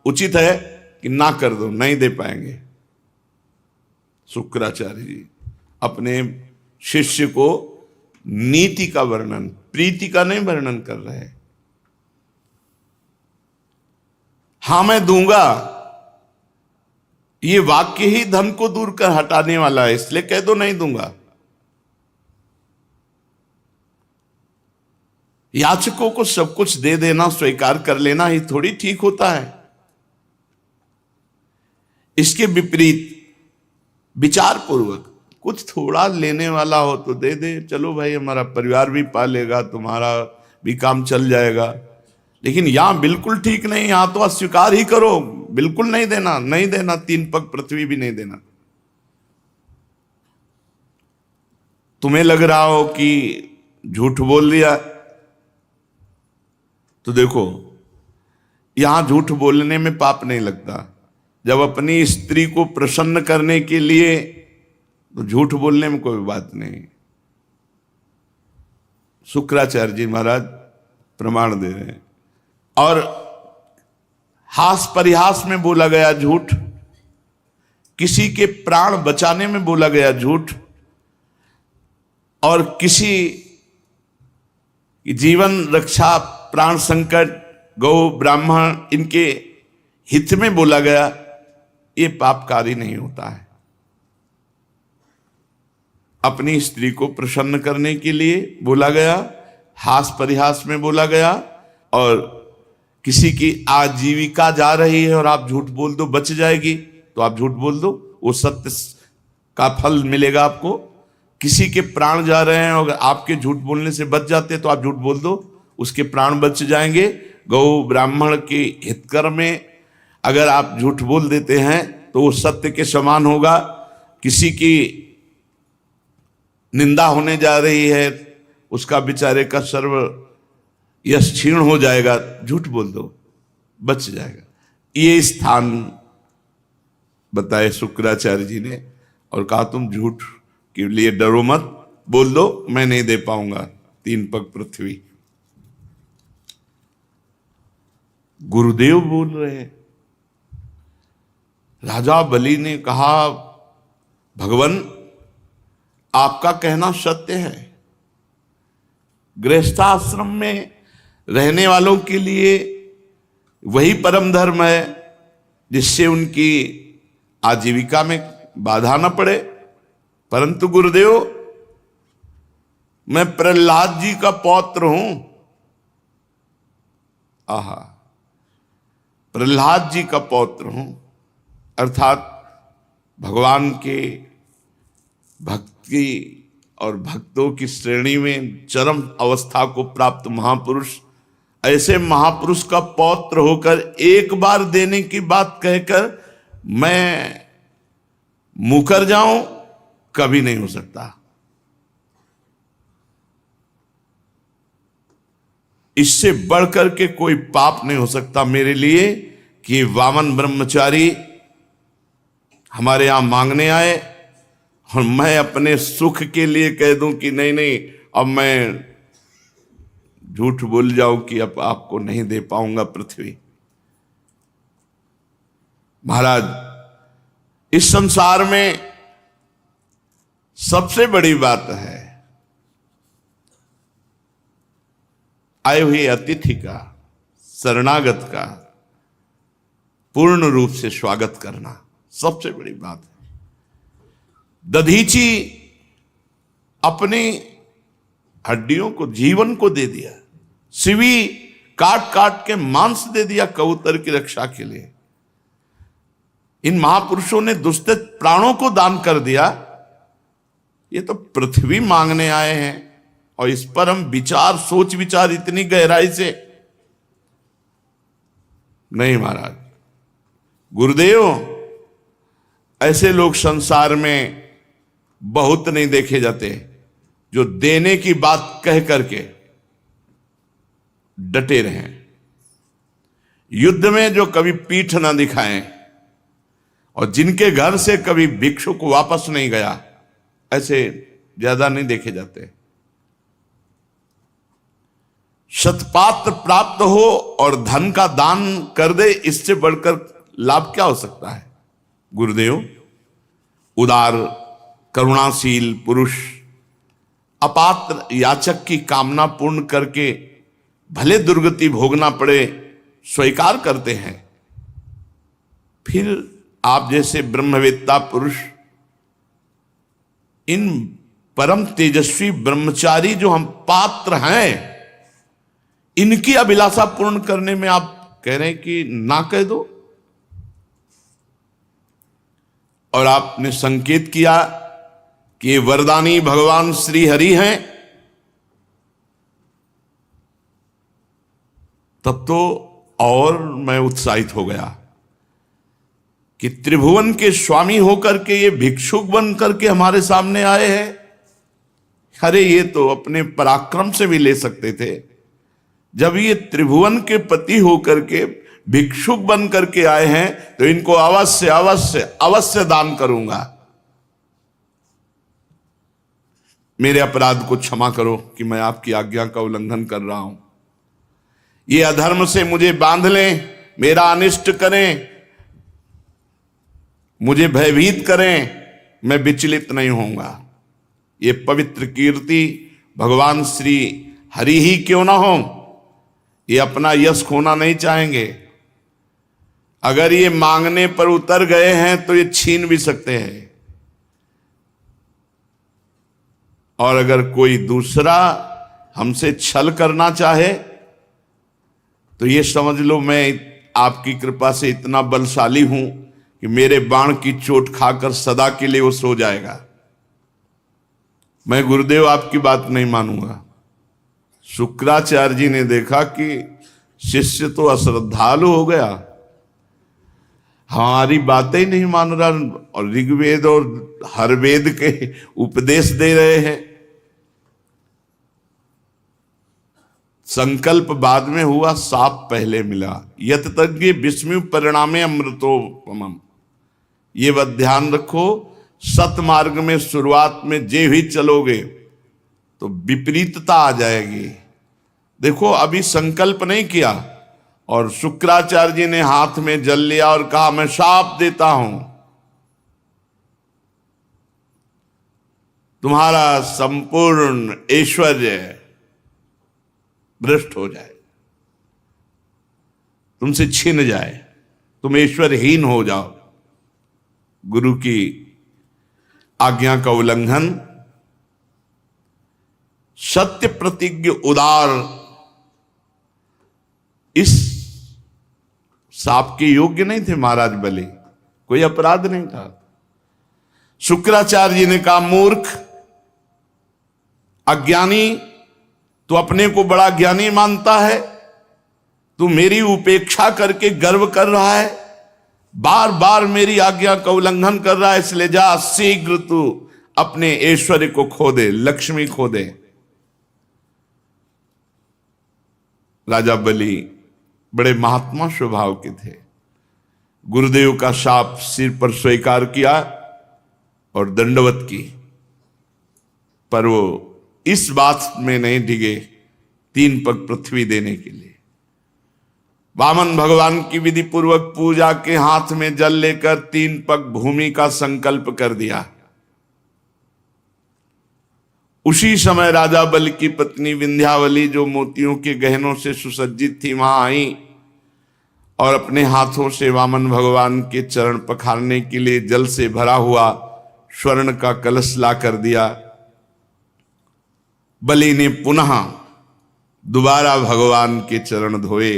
उचित है कि ना कर दो, नहीं दे पाएंगे। शुक्राचार्य जी अपने शिष्य को नीति का वर्णन, प्रीति का नहीं वर्णन कर रहे हैं। हां मैं दूंगा, ये वाक्य ही धन को दूर कर हटाने वाला है, इसलिए कह दो नहीं दूंगा। याचकों को सब कुछ दे देना, स्वीकार कर लेना ही थोड़ी ठीक होता है। इसके विपरीत विचार पूर्वक कुछ थोड़ा लेने वाला हो तो दे दे, चलो भाई हमारा परिवार भी पालेगा, तुम्हारा भी काम चल जाएगा। लेकिन यहां बिल्कुल ठीक नहीं, यहां तो अस्वीकार ही करो, बिल्कुल नहीं देना, नहीं देना, 3 पग पृथ्वी भी नहीं देना। तुम्हें लग रहा हो कि झूठ बोल दिया तो देखो यहां झूठ बोलने में पाप नहीं लगता। जब अपनी स्त्री को प्रसन्न करने के लिए तो झूठ बोलने में कोई बात नहीं। शुक्राचार्य जी महाराज प्रमाण दे रहे हैं। और हास परिहास में बोला गया झूठ, किसी के प्राण बचाने में बोला गया झूठ, और किसी जीवन रक्षा, प्राण संकट, गौ ब्राह्मण, इनके हित में बोला गया, ये पापकारी नहीं होता है। अपनी स्त्री को प्रसन्न करने के लिए बोला गया, हास परिहास में बोला गया, और किसी की आजीविका जा रही है और आप झूठ बोल दो बच जाएगी तो आप झूठ बोल दो, वो सत्य का फल मिलेगा आपको। किसी के प्राण जा रहे हैं और आपके झूठ बोलने से बच जाते तो आप झूठ बोल दो, उसके प्राण बच जाएंगे। गौ ब्राह्मण के हितकर में अगर आप झूठ बोल देते हैं तो वो सत्य के समान होगा। किसी की निंदा होने जा रही है, उसका बेचारे का सर्व यश क्षीण हो जाएगा, झूठ बोल दो बच जाएगा। ये स्थान बताए शुक्राचार्य जी ने और कहा तुम झूठ के लिए डरो मत, बोल दो मैं नहीं दे पाऊंगा 3 पग पृथ्वी। गुरुदेव बोल रहे हैं। राजा बलि ने कहा भगवान आपका कहना सत्य है, गृहस्थाश्रम में रहने वालों के लिए वही परम धर्म है जिससे उनकी आजीविका में बाधा न पड़े। परंतु गुरुदेव मैं प्रहलाद जी का पौत्र हूं। आहा, प्रहलाद जी का पौत्र हूं, अर्थात भगवान के भक्ति और भक्तों की श्रेणी में चरम अवस्था को प्राप्त महापुरुष, ऐसे महापुरुष का पौत्र होकर एक बार देने की बात कहकर मैं मुकर जाऊं, कभी नहीं हो सकता। इससे बढ़कर के कोई पाप नहीं हो सकता मेरे लिए कि वामन ब्रह्मचारी हमारे यहां मांगने आए और मैं अपने सुख के लिए कह दूं कि नहीं नहीं अब मैं झूठ बोल जाऊं कि अब आपको नहीं दे पाऊंगा पृथ्वी। महाराज, इस संसार में सबसे बड़ी बात है आए हुए अतिथि का, शरणागत का पूर्ण रूप से स्वागत करना सबसे बड़ी बात है। दधीची अपनी हड्डियों को, जीवन को दे दिया, सिवी काट काट के मांस दे दिया कबूतर की रक्षा के लिए। इन महापुरुषों ने दुष्ट प्राणों को दान कर दिया। ये तो पृथ्वी मांगने आए हैं और इस पर हम विचार, सोच विचार इतनी गहराई से नहीं। महाराज गुरुदेव, ऐसे लोग संसार में बहुत नहीं देखे जाते जो देने की बात कह करके डटे रहें, युद्ध में जो कभी पीठ ना दिखाएं और जिनके घर से कभी भिक्षुक वापस नहीं गया, ऐसे ज्यादा नहीं देखे जाते। शतपात्र प्राप्त हो और धन का दान कर दे, इससे बढ़कर लाभ क्या हो सकता है। गुरुदेव, उदार करुणाशील पुरुष अपात्र याचक की कामना पूर्ण करके भले दुर्गति भोगना पड़े स्वीकार करते हैं। फिर आप जैसे ब्रह्मवेत्ता पुरुष इन परम तेजस्वी ब्रह्मचारी जो हम पात्र हैं, इनकी अभिलाषा पूर्ण करने में आप कह रहे हैं कि ना कह दो। और आपने संकेत किया कि ये वरदानी भगवान श्री हरि हैं, तब तो और मैं उत्साहित हो गया कि त्रिभुवन के स्वामी होकर के ये भिक्षुक बन करके हमारे सामने आए हैं। अरे ये तो अपने पराक्रम से भी ले सकते थे। जब ये त्रिभुवन के पति होकर के भिक्षुक बन करके आए हैं तो इनको अवश्य अवश्य अवश्य दान करूंगा। मेरे अपराध को क्षमा करो कि मैं आपकी आज्ञा का उल्लंघन कर रहा हूं। ये अधर्म से मुझे बांध लें, मेरा अनिष्ट करें, मुझे भयभीत करें, मैं विचलित नहीं होऊंगा। ये पवित्र कीर्ति भगवान श्री हरि ही क्यों ना हो, ये अपना यश खोना नहीं चाहेंगे। अगर ये मांगने पर उतर गए हैं तो ये छीन भी सकते हैं। और अगर कोई दूसरा हमसे छल करना चाहे तो ये समझ लो मैं आपकी कृपा से इतना बलशाली हूं कि मेरे बाण की चोट खाकर सदा के लिए वो सो जाएगा। मैं गुरुदेव आपकी बात नहीं मानूंगा। शुक्राचार्य जी ने देखा कि शिष्य तो अश्रद्धालु हो गया, हमारी बातें ही नहीं मान रहा और ऋग्वेद और हर वेद के उपदेश दे रहे हैं। संकल्प बाद में हुआ, साप पहले मिला। यत तज्ञ विस्मय परिणामे अमृतोपमम्। ये बात ध्यान रखो, सतमार्ग में शुरुआत में जे भी चलोगे तो विपरीतता आ जाएगी। देखो अभी संकल्प नहीं किया और शुक्राचार्य जी ने हाथ में जल लिया और कहा मैं शाप देता हूं, तुम्हारा संपूर्ण ऐश्वर्य भ्रष्ट हो जाए, तुमसे छीन जाए, तुम ऐश्वर्यहीन हो जाओ। गुरु की आज्ञा का उल्लंघन, सत्य प्रतिज्ञ उदार इस साप के योग्य नहीं थे महाराज बलि, कोई अपराध नहीं था। शुक्राचार्य जी ने कहा मूर्ख अज्ञानी, तू अपने को बड़ा ज्ञानी मानता है, तू मेरी उपेक्षा करके गर्व कर रहा है, बार बार मेरी आज्ञा का उल्लंघन कर रहा है, इसलिए जा शीघ्र तू अपने ऐश्वर्य को खो दे, लक्ष्मी खो दे। राजा बलि बड़े महात्मा स्वभाव के थे, गुरुदेव का शाप सिर पर स्वीकार किया और दंडवत की, पर वो इस बात में नहीं डिगे 3 पग पृथ्वी देने के लिए। वामन भगवान की विधि पूर्वक पूजा के हाथ में जल लेकर 3 पग भूमि का संकल्प कर दिया। उसी समय राजा बलि की पत्नी विंध्यावली, जो मोतियों के गहनों से सुसज्जित थी, वहां आई और अपने हाथों से वामन भगवान के चरण पखारने के लिए जल से भरा हुआ स्वर्ण का कलश ला कर दिया। बलि ने पुनः दोबारा भगवान के चरण धोए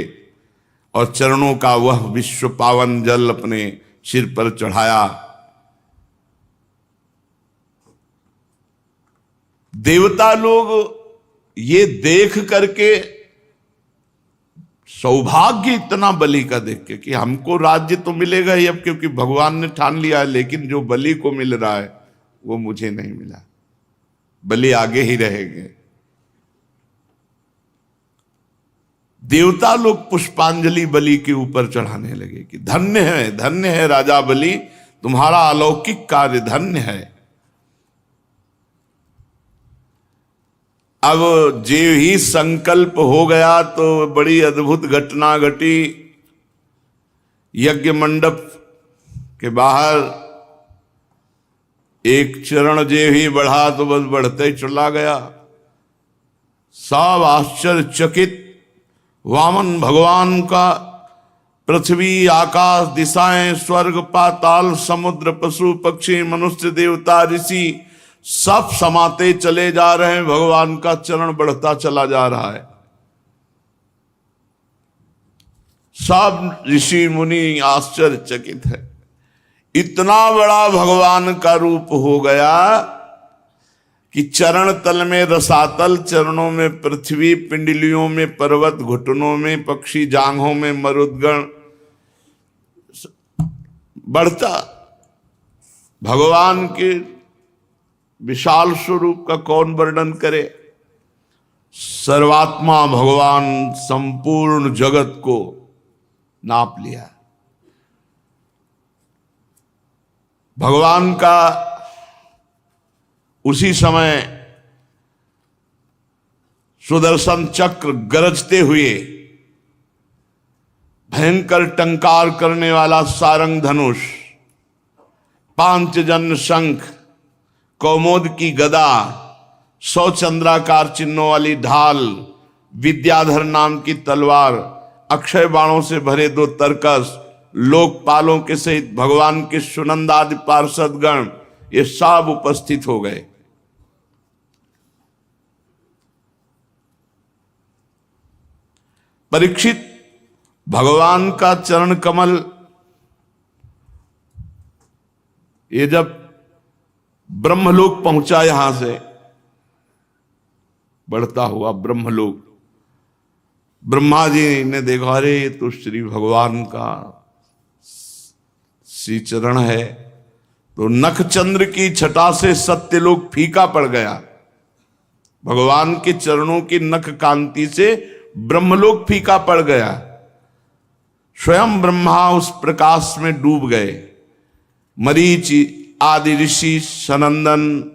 और चरणों का वह विश्व पावन जल अपने सिर पर चढ़ाया। देवता लोग ये देख करके, सौभाग्य इतना बलि का देख के कि हमको राज्य तो मिलेगा ही अब, क्योंकि भगवान ने ठान लिया है, लेकिन जो बलि को मिल रहा है वो मुझे नहीं मिला, बलि आगे ही रहेंगे। देवता लोग पुष्पांजलि बलि के ऊपर चढ़ाने लगे कि धन्य है राजा बलि, तुम्हारा अलौकिक कार्य धन्य है। अब जे ही संकल्प हो गया तो बड़ी अद्भुत घटना घटी। यज्ञ मंडप के बाहर एक चरण जे ही बढ़ा तो बस बढ़ते ही चला गया। सब आश्चर्यचकित, वामन भगवान का पृथ्वी, आकाश, दिशाएं, स्वर्ग, पाताल, समुद्र, पशु पक्षी, मनुष्य, देवता, ऋषि सब समाते चले जा रहे हैं। भगवान का चरण बढ़ता चला जा रहा है। सब ऋषि मुनि आश्चर्यचकित है, इतना बड़ा भगवान का रूप हो गया कि चरण तल में रसातल, चरणों में पृथ्वी, पिंडलियों में पर्वत, घुटनों में पक्षी, जांघों में मरुदगण बढ़ता। भगवान के विशाल स्वरूप का कौन वर्णन करे। सर्वात्मा भगवान संपूर्ण जगत को नाप लिया। भगवान का उसी समय सुदर्शन चक्र गरजते हुए, भयंकर टंकार करने वाला सारंग धनुष, पांचजन्य शंख, कौमोद की गदा, 100 चंद्राकार चिन्हों वाली ढाल, विद्याधर नाम की तलवार, अक्षय बाणों से भरे 2 तरकस लोकपालों के सहित भगवान के सुनंद आदि पार्षदगण ये सब उपस्थित हो गए। परीक्षित, भगवान का चरण कमल ये जब ब्रह्मलोक पहुंचा, यहां से बढ़ता हुआ ब्रह्मलोक, ब्रह्मा जी ने देखा, अरे ये तो श्री भगवान का श्री चरण है। तो नखचंद्र की छटा से सत्यलोक फीका पड़ गया। भगवान के चरणों की नख कांति से ब्रह्मलोक फीका पड़ गया। स्वयं ब्रह्मा उस प्रकाश में डूब गए। मरीचि आदि ऋषि, सनंदन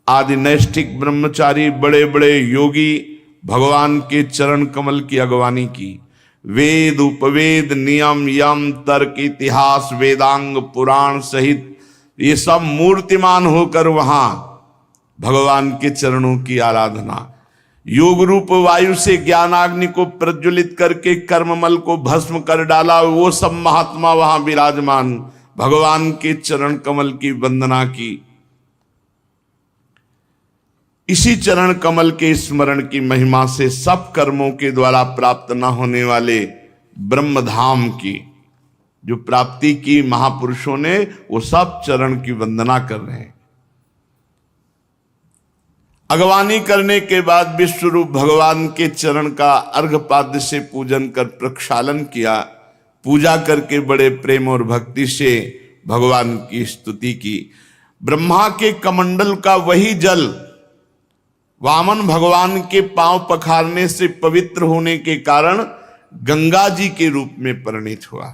आदि नैष्ठिक ब्रह्मचारी, बड़े बड़े योगी भगवान के चरण कमल की अगवानी की। वेद उपवेद नियम यम तर्क इतिहास वेदांग पुराण सहित ये सब मूर्तिमान होकर वहां भगवान के चरणों की आराधना। योग रूप वायु से ज्ञानाग्नि को प्रज्वलित करके कर्ममल को भस्म कर डाला, वो सब महात्मा वहां विराजमान भगवान के चरण कमल की वंदना की। इसी चरण कमल के स्मरण की महिमा से सब कर्मों के द्वारा प्राप्त न होने वाले ब्रह्मधाम की जो प्राप्ति की महापुरुषों ने, वो सब चरण की वंदना कर रहे हैं। अगवानी करने के बाद विश्वरूप भगवान के चरण का अर्घपाद्य से पूजन कर प्रक्षालन किया। पूजा करके बड़े प्रेम और भक्ति से भगवान की स्तुति की। ब्रह्मा के कमंडल का वही जल वामन भगवान के पांव पखारने से पवित्र होने के कारण गंगा जी के रूप में परिणित हुआ।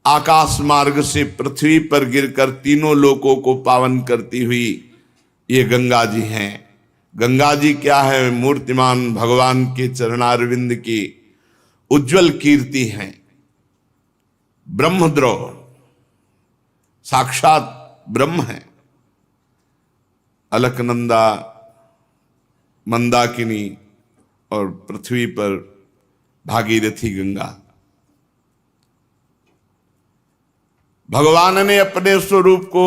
आकाश मार्ग से पृथ्वी पर गिरकर तीनों लोकों को पावन करती हुई ये गंगा जी हैं। गंगा जी क्या है? मूर्तिमान भगवान के चरणारविंद की उज्जवल कीर्ति है। ब्रह्मद्रोह साक्षात ब्रह्म है। अलकनंदा, मंदाकिनी और पृथ्वी पर भागीरथी गंगा। भगवान ने अपने स्वरूप को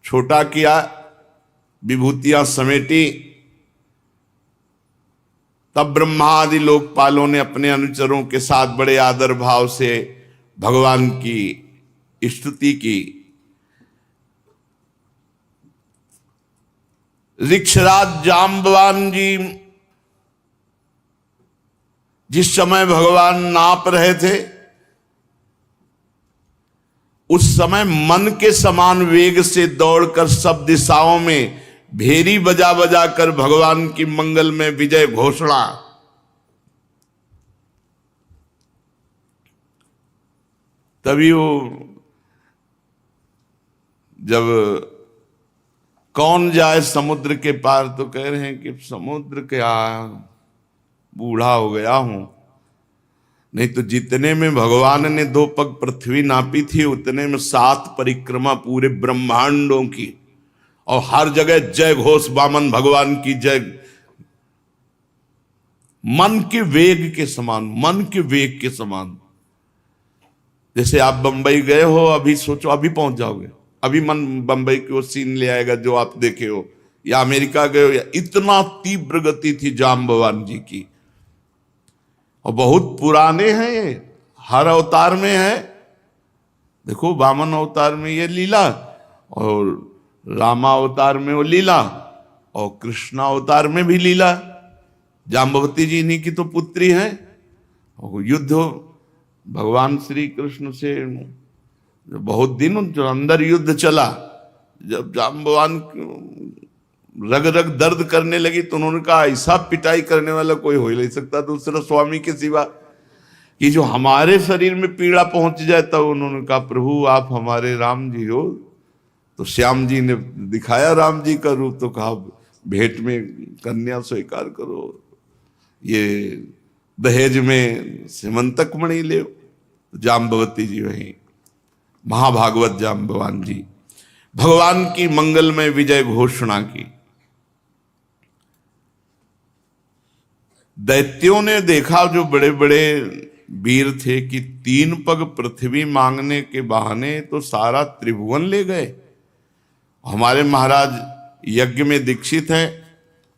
छोटा किया, विभूतियां समेटी। तब ब्रह्मा आदि लोकपालों ने अपने अनुचरों के साथ बड़े आदर भाव से भगवान की स्तुति की। ऋक्षराज जाम्बवान जी जिस समय भगवान नाप रहे थे, उस समय मन के समान वेग से दौड़कर सब दिशाओं में भेरी बजा बजा कर भगवान की मंगल में विजय घोषणा। तभी वो जब कौन जाए समुद्र के पार, तो कह रहे हैं कि समुद्र क्या, बूढ़ा हो गया हूं। नहीं तो जितने में भगवान ने 2 पग पृथ्वी नापी थी, उतने में 7 परिक्रमा पूरे ब्रह्मांडों की, और हर जगह जय घोष वामन भगवान की जय। मन के वेग के समान, मन के वेग के समान। जैसे आप बंबई गए हो, अभी सोचो अभी पहुंच जाओगे, अभी मन बंबई की वो सीन ले आएगा जो आप देखे हो, या अमेरिका गए हो, या इतना तीव्र गति थी जाम्बवान जी की। और बहुत पुराने हैं ये, हर अवतार में है। देखो वामन अवतार में ये लीला, और रामा अवतार में वो लीला, और कृष्णा अवतार में भी लीला। जाम्बवती जी इन्हीं की तो पुत्री है। और युद्ध भगवान श्री कृष्ण से बहुत दिन जो अंदर युद्ध चला, जब जाम्बवान रग रग दर्द करने लगी तो उन्होंने कहा ऐसा पिटाई करने वाला कोई हो ही नहीं सकता दूसरा स्वामी के सिवा, कि जो हमारे शरीर में पीड़ा पहुंच जाए। तब उन्होंने कहा प्रभु आप हमारे राम जी हो। तो श्याम जी ने दिखाया राम जी का रूप, तो कहा भेंट में कन्या स्वीकार करो, ये दहेज में सिमंतक मणि ले। जाम्बवती जी वही महाभागवत जाम्बवान जी भगवान की मंगल में विजय घोषणा की। दैत्यों ने देखा, जो बड़े बड़े वीर थे कि 3 पग पृथ्वी मांगने के बहाने तो सारा त्रिभुवन ले गए। हमारे महाराज यज्ञ में दीक्षित हैं,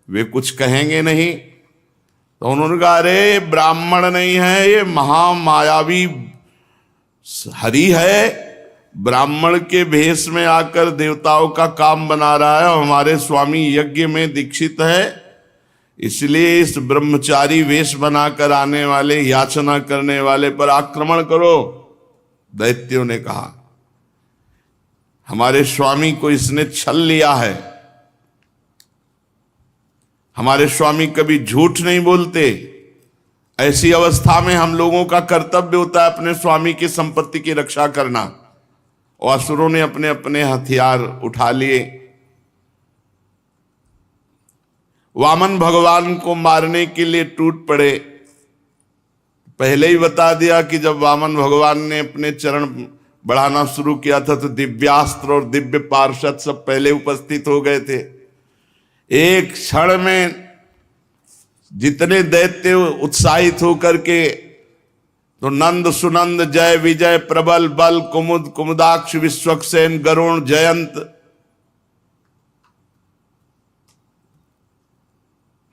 वे कुछ कहेंगे नहीं। तो उन्होंने कहा, अरे ब्राह्मण नहीं है, ये महामायावी हरि है, ब्राह्मण के भेष में आकर देवताओं का काम बना रहा है। हमारे स्वामी यज्ञ में दीक्षित है, इसलिए इस ब्रह्मचारी वेश बनाकर आने वाले, याचना करने वाले पर आक्रमण करो। दैत्यों ने कहा, हमारे स्वामी को इसने छल लिया है। हमारे स्वामी कभी झूठ नहीं बोलते। ऐसी अवस्था में हम लोगों का कर्तव्य होता है अपने स्वामी की संपत्ति की रक्षा करना। और असुरों ने अपने अपने हथियार उठा लिए, वामन भगवान को मारने के लिए टूट पड़े। पहले ही बता दिया कि जब वामन भगवान ने अपने चरण बढ़ाना शुरू किया था तो दिव्यास्त्र और दिव्य पार्षद सब पहले उपस्थित हो गए थे। एक क्षण में जितने दैत्य उत्साहित होकर के, तो नंद सुनंद जय विजय प्रबल बल कुमुद कुमुदाक्ष विश्वक्सेन गरुण जयंत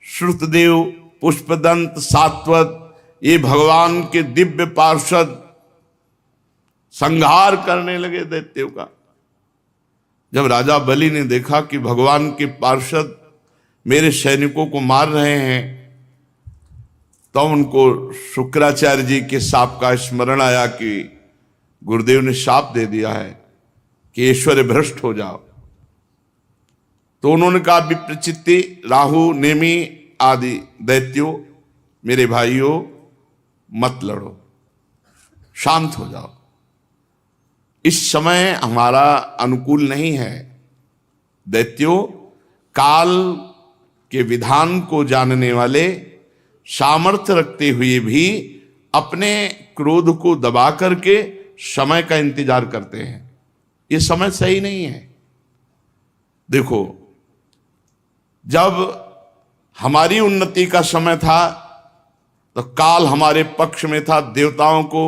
श्रुतदेव पुष्पदंत सात्वत, ये भगवान के दिव्य पार्षद संहार करने लगे दैत्यों का। जब राजा बलि ने देखा कि भगवान के पार्षद मेरे सैनिकों को मार रहे हैं, तो उनको शुक्राचार्य जी के शाप का स्मरण आया कि गुरुदेव ने शाप दे दिया है कि ऐश्वर्य भ्रष्ट हो जाओ। तो उन्होंने कहा, विप्रचित्ति राहु नेमी आदि दैत्यों, मेरे भाइयों मत लड़ो, शांत हो जाओ, इस समय हमारा अनुकूल नहीं है। दैत्यों, काल के विधान को जानने वाले, सामर्थ्य रखते हुए भी अपने क्रोध को दबा करके समय का इंतजार करते हैं। ये समय सही नहीं है। देखो, जब हमारी उन्नति का समय था तो काल हमारे पक्ष में था, देवताओं को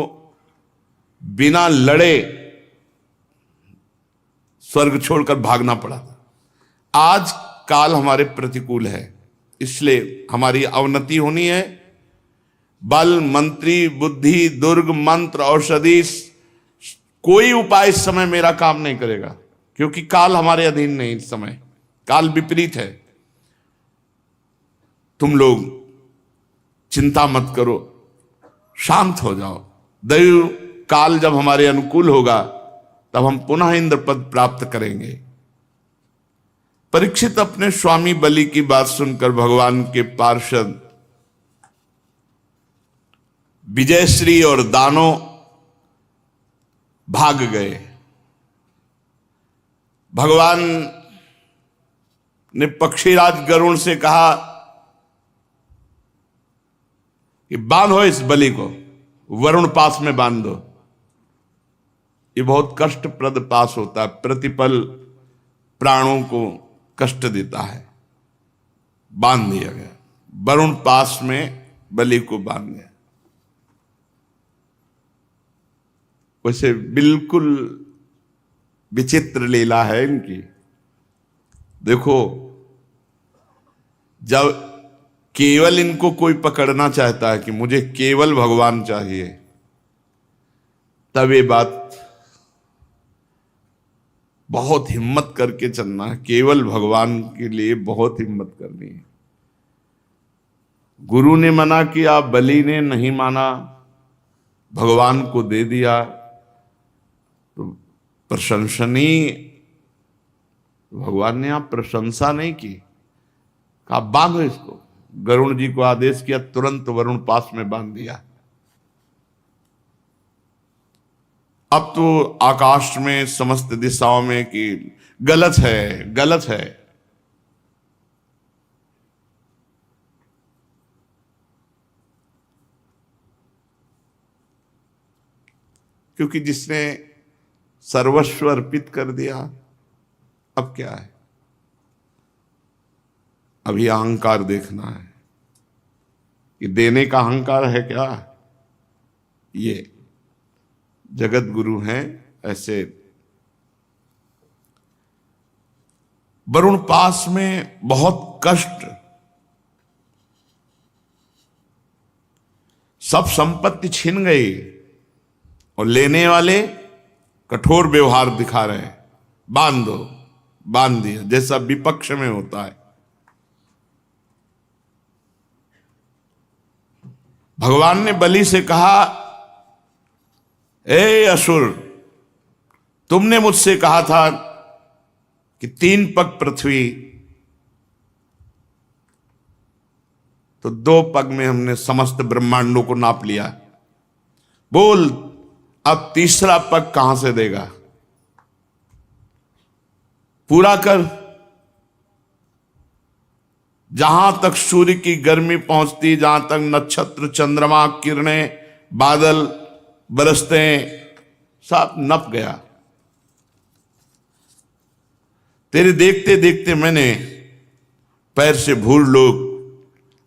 बिना लड़े स्वर्ग छोड़कर भागना पड़ा था। आज काल हमारे प्रतिकूल है, इसलिए हमारी अवनति होनी है। बल, मंत्री, बुद्धि, दुर्ग, मंत्र, औषधि, कोई उपाय इस समय मेरा काम नहीं करेगा, क्योंकि काल हमारे अधीन नहीं। इस समय काल विपरीत है। तुम लोग चिंता मत करो, शांत हो जाओ। दैव काल जब हमारे अनुकूल होगा तब हम पुनः इंद्र पद प्राप्त करेंगे। परीक्षित अपने स्वामी बलि की बात सुनकर भगवान के पार्षद विजयश्री और दानो भाग गए। भगवान ने पक्षीराज गरुण से कहा कि बांधो इस बलि को, वरुण पास में बांध दो। ये बहुत कष्टप्रद पास होता है, प्रतिपल प्राणों को कष्ट देता है। बांध दिया गया, वरुण पास में बलि को बांध दिया। वैसे बिल्कुल विचित्र लीला है इनकी। देखो, जब केवल इनको कोई पकड़ना चाहता है कि मुझे केवल भगवान चाहिए, तब ये बात बहुत हिम्मत करके चलना है। केवल भगवान के लिए बहुत हिम्मत करनी है। गुरु ने मना किया, बलि ने नहीं माना, भगवान को दे दिया, तो प्रशंसनीय। भगवान ने आप प्रशंसा नहीं की, कहा बांधो इसको। गरुण जी को आदेश किया, तुरंत वरुण पास में बांध दिया। अब तो आकाश में समस्त दिशाओं में कि गलत है, गलत है। क्योंकि जिसने सर्वस्व अर्पित कर दिया, अब क्या है? अभी अहंकार देखना है कि देने का अहंकार है क्या? ये जगत गुरु हैं ऐसे। वरुण पास में बहुत कष्ट, सब संपत्ति छिन गई और लेने वाले कठोर व्यवहार दिखा रहे हैं, बांध दो, बांध दिया, जैसा विपक्ष में होता है। भगवान ने बलि से कहा, ए असुर, तुमने मुझसे कहा था कि 3 पग पृथ्वी, तो 2 पग में हमने समस्त ब्रह्मांडों को नाप लिया। बोल अब तीसरा पग कहां से देगा? पूरा कर। जहां तक सूर्य की गर्मी पहुंचती, जहां तक नक्षत्र, चंद्रमा, किरणें, बादल बरसते, सब नप गया। तेरे देखते देखते मैंने पैर से भूलोक,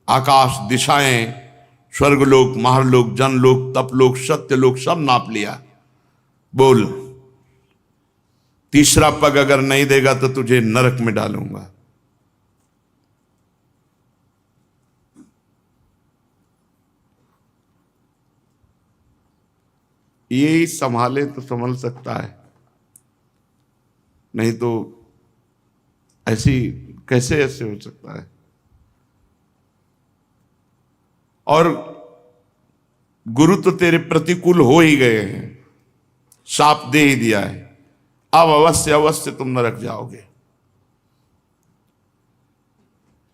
आकाश, दिशाएं, स्वर्गलोक, महरलोक, जनलोक, तपलोक, सत्यलोक सब नाप लिया। बोल तीसरा पग अगर नहीं देगा तो तुझे नरक में डालूंगा। यही संभाले तो संभल सकता है, नहीं तो ऐसी कैसे ऐसे हो सकता है। और गुरु तो तेरे प्रतिकूल हो ही गए हैं, शाप दे ही दिया है, अब अवश्य अवश्य तुम नरक जाओगे।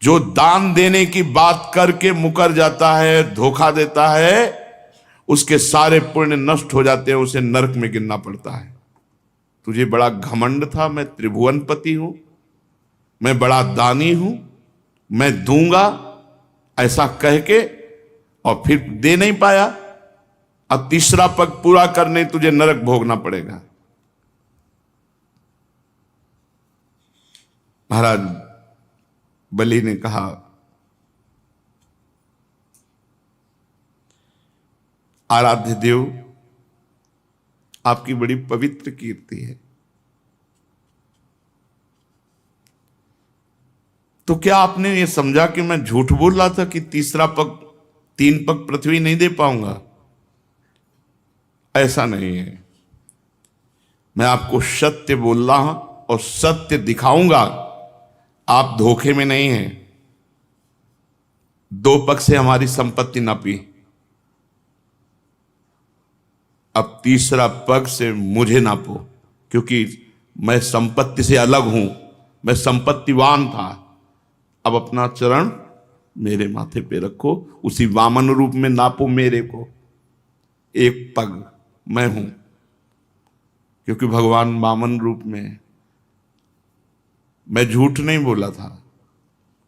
जो दान देने की बात करके मुकर जाता है, धोखा देता है, उसके सारे पुण्य नष्ट हो जाते हैं, उसे नरक में गिरना पड़ता है। तुझे बड़ा घमंड था, मैं त्रिभुवनपति हूं, मैं बड़ा दानी हूं, मैं दूंगा, ऐसा कह के, और फिर दे नहीं पाया। अब तीसरा पग पूरा करने तुझे नरक भोगना पड़ेगा। महाराज बलि ने कहा, आराध्य देव, आपकी बड़ी पवित्र कीर्ति है, तो क्या आपने ये समझा कि मैं झूठ बोल रहा था कि तीसरा पग, 3 पग पृथ्वी नहीं दे पाऊंगा? ऐसा नहीं है, मैं आपको सत्य बोल रहा हूं और सत्य दिखाऊंगा। आप धोखे में नहीं हैं। 2 पग से हमारी संपत्ति नापी, अब तीसरा पग से मुझे नापो, क्योंकि मैं संपत्ति से अलग हूं, मैं संपत्तिवान था। अब अपना चरण मेरे माथे पे रखो, उसी वामन रूप में नापो मेरे को। 1 पग मैं हूं, क्योंकि भगवान वामन रूप में। मैं झूठ नहीं बोला था,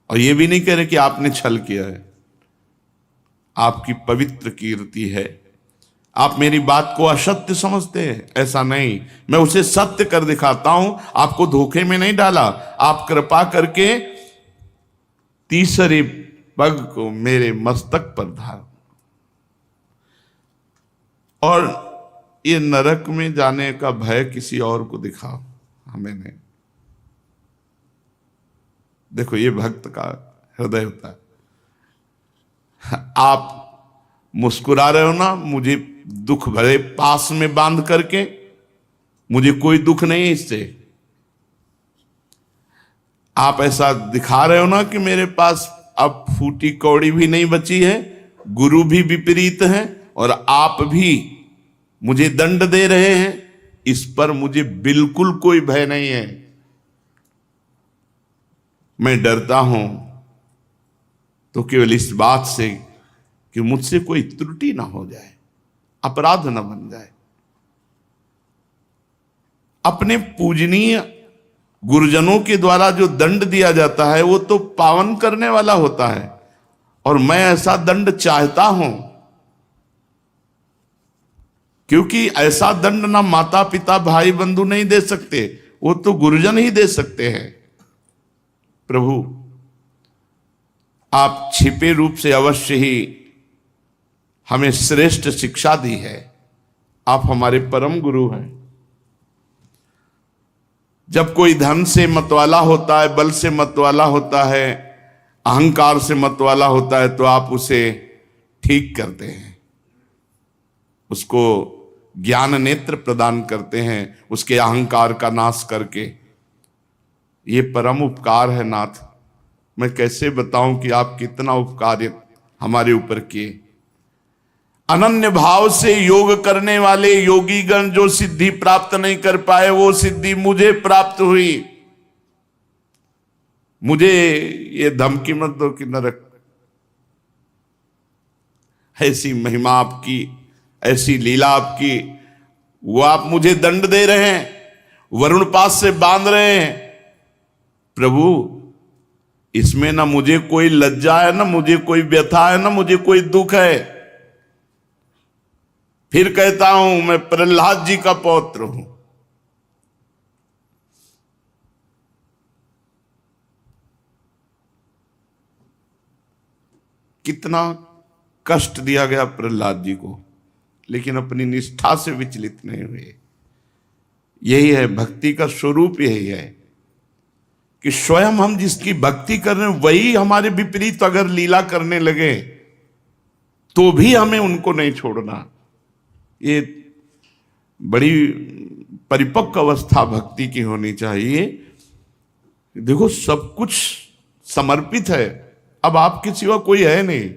और ये भी नहीं कह रहे कि आपने छल किया है। आपकी पवित्र कीर्ति है। आप मेरी बात को असत्य समझते हैं, ऐसा नहीं, मैं उसे सत्य कर दिखाता हूं। आपको धोखे में नहीं डाला। आप कृपा करके तीसरे पग को मेरे मस्तक पर धार, और ये नरक में जाने का भय किसी और को दिखाओ, हमें नहीं। देखो, ये भक्त का हृदय होता है। आप मुस्कुरा रहे हो ना, मुझे दुख भरे पास में बांध करके, मुझे कोई दुख नहीं इससे। आप ऐसा दिखा रहे हो ना कि मेरे पास अब फूटी कौड़ी भी नहीं बची है, गुरु भी विपरीत है, और आप भी मुझे दंड दे रहे हैं, इस पर मुझे बिल्कुल कोई भय नहीं है। मैं डरता हूं तो केवल इस बात से कि मुझसे कोई त्रुटि ना हो जाए, अपराध ना बन जाए। अपने पूजनीय गुरुजनों के द्वारा जो दंड दिया जाता है वो तो पावन करने वाला होता है, और मैं ऐसा दंड चाहता हूं, क्योंकि ऐसा दंड ना माता पिता भाई बंधु नहीं दे सकते, वो तो गुरुजन ही दे सकते हैं। प्रभु, आप छिपे रूप से अवश्य ही हमें श्रेष्ठ शिक्षा दी है। आप हमारे परम गुरु हैं। जब कोई धन से मतवाला होता है, बल से मतवाला होता है, अहंकार से मतवाला होता है, तो आप उसे ठीक करते हैं, उसको ज्ञान नेत्र प्रदान करते हैं, उसके अहंकार का नाश करके। ये परम उपकार है नाथ। मैं कैसे बताऊं कि आप कितना उपकार हमारे ऊपर किए। अनन्य भाव से योग करने वाले योगी गण जो सिद्धि प्राप्त नहीं कर पाए, वो सिद्धि मुझे प्राप्त हुई। मुझे ये धमकी मत दो कि नरक, ऐसी महिमा आपकी, ऐसी लीला आपकी, वो आप मुझे दंड दे रहे हैं, वरुण पास से बांध रहे हैं। प्रभु, इसमें ना मुझे कोई लज्जा है, ना मुझे कोई व्यथा है, ना मुझे कोई दुख है। फिर कहता हूं मैं प्रहलाद जी का पौत्र हूं। कितना कष्ट दिया गया प्रहलाद जी को, लेकिन अपनी निष्ठा से विचलित नहीं हुए। यही है भक्ति का स्वरूप, यही है कि स्वयं हम जिसकी भक्ति कर रहे हैं वही हमारे विपरीत अगर लीला करने लगे तो भी हमें उनको नहीं छोड़ना। ये बड़ी परिपक्व अवस्था भक्ति की होनी चाहिए। देखो, सब कुछ समर्पित है, अब आपके सिवा कोई है नहीं,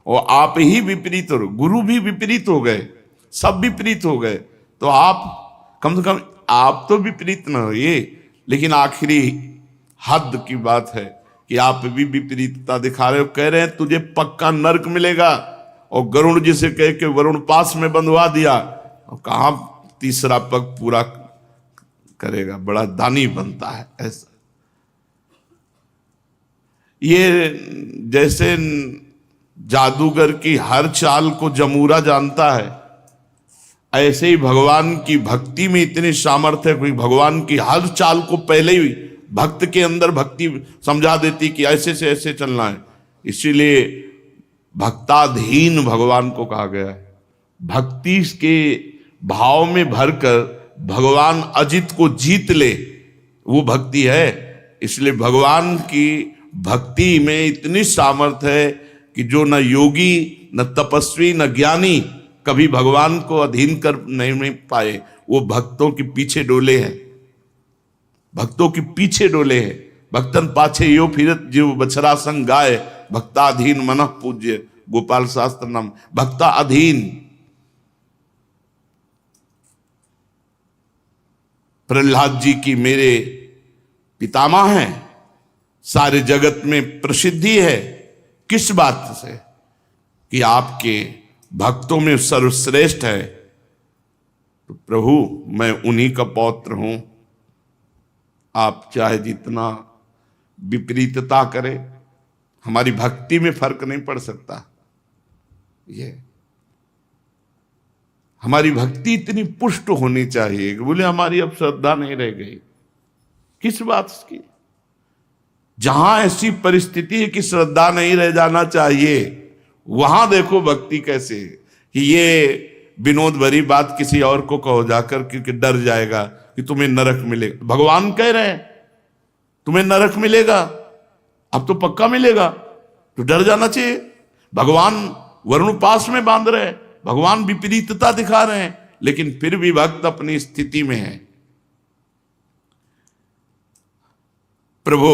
और आप ही विपरीत हो, गुरु भी विपरीत हो गए, सब विपरीत हो गए, तो आप कम से कम आप तो विपरीत ना होइए। लेकिन आखिरी हद की बात है कि आप भी विपरीतता दिखा रहे हो, कह रहे हैं तुझे पक्का नरक मिलेगा, और गरुण जी से कह के वरुण पास में बंधवा दिया, और कहां तीसरा पग पूरा करेगा, बड़ा दानी बनता है। ऐसा ये जैसे जादूगर की हर चाल को जमूरा जानता है, ऐसे ही भगवान की भक्ति में इतनी सामर्थ्य है कि भगवान की हर चाल को पहले ही भक्त के अंदर भक्ति समझा देती कि ऐसे से ऐसे चलना है। इसीलिए भक्ताधीन भगवान को कहा गया है। भक्ति के भाव में भरकर भगवान अजित को जीत ले, वो भक्ति है। इसलिए भगवान की भक्ति में इतनी सामर्थ्य है कि जो न योगी, न तपस्वी, न ज्ञानी कभी भगवान को अधीन कर नहीं पाए, वो भक्तों के पीछे डोले हैं, भक्तों के पीछे डोले हैं। भक्तन पाछे यो फिरत जीव बछरा संग गाय, भक्ताधीन मनः पूज्य गोपाल शास्त्र नाम। भक्ता अधीन। प्रहलाद जी की मेरे पितामह हैं, सारे जगत में प्रसिद्धि है। किस बात से? कि आपके भक्तों में सर्वश्रेष्ठ है। तो प्रभु, मैं उन्हीं का पौत्र हूं। आप चाहे जितना विपरीतता करें, हमारी भक्ति में फर्क नहीं पड़ सकता। ये हमारी भक्ति इतनी पुष्ट होनी चाहिए कि बोले हमारी अब श्रद्धा नहीं रह गई। किस बात की? जहां ऐसी परिस्थिति है कि श्रद्धा नहीं रह जाना चाहिए, वहां देखो भक्ति कैसे कि ये विनोद भरी बात किसी और को कहो जाकर, क्योंकि डर जाएगा कि तुम्हें नरक मिलेगा। भगवान कह रहे हैं तुम्हें नरक मिलेगा, अब तो पक्का मिलेगा, तो डर जाना चाहिए। भगवान वरुण पास में बांध रहे हैं, भगवान विपरीतता दिखा रहे हैं, लेकिन फिर भी भक्त अपनी स्थिति में है। प्रभु,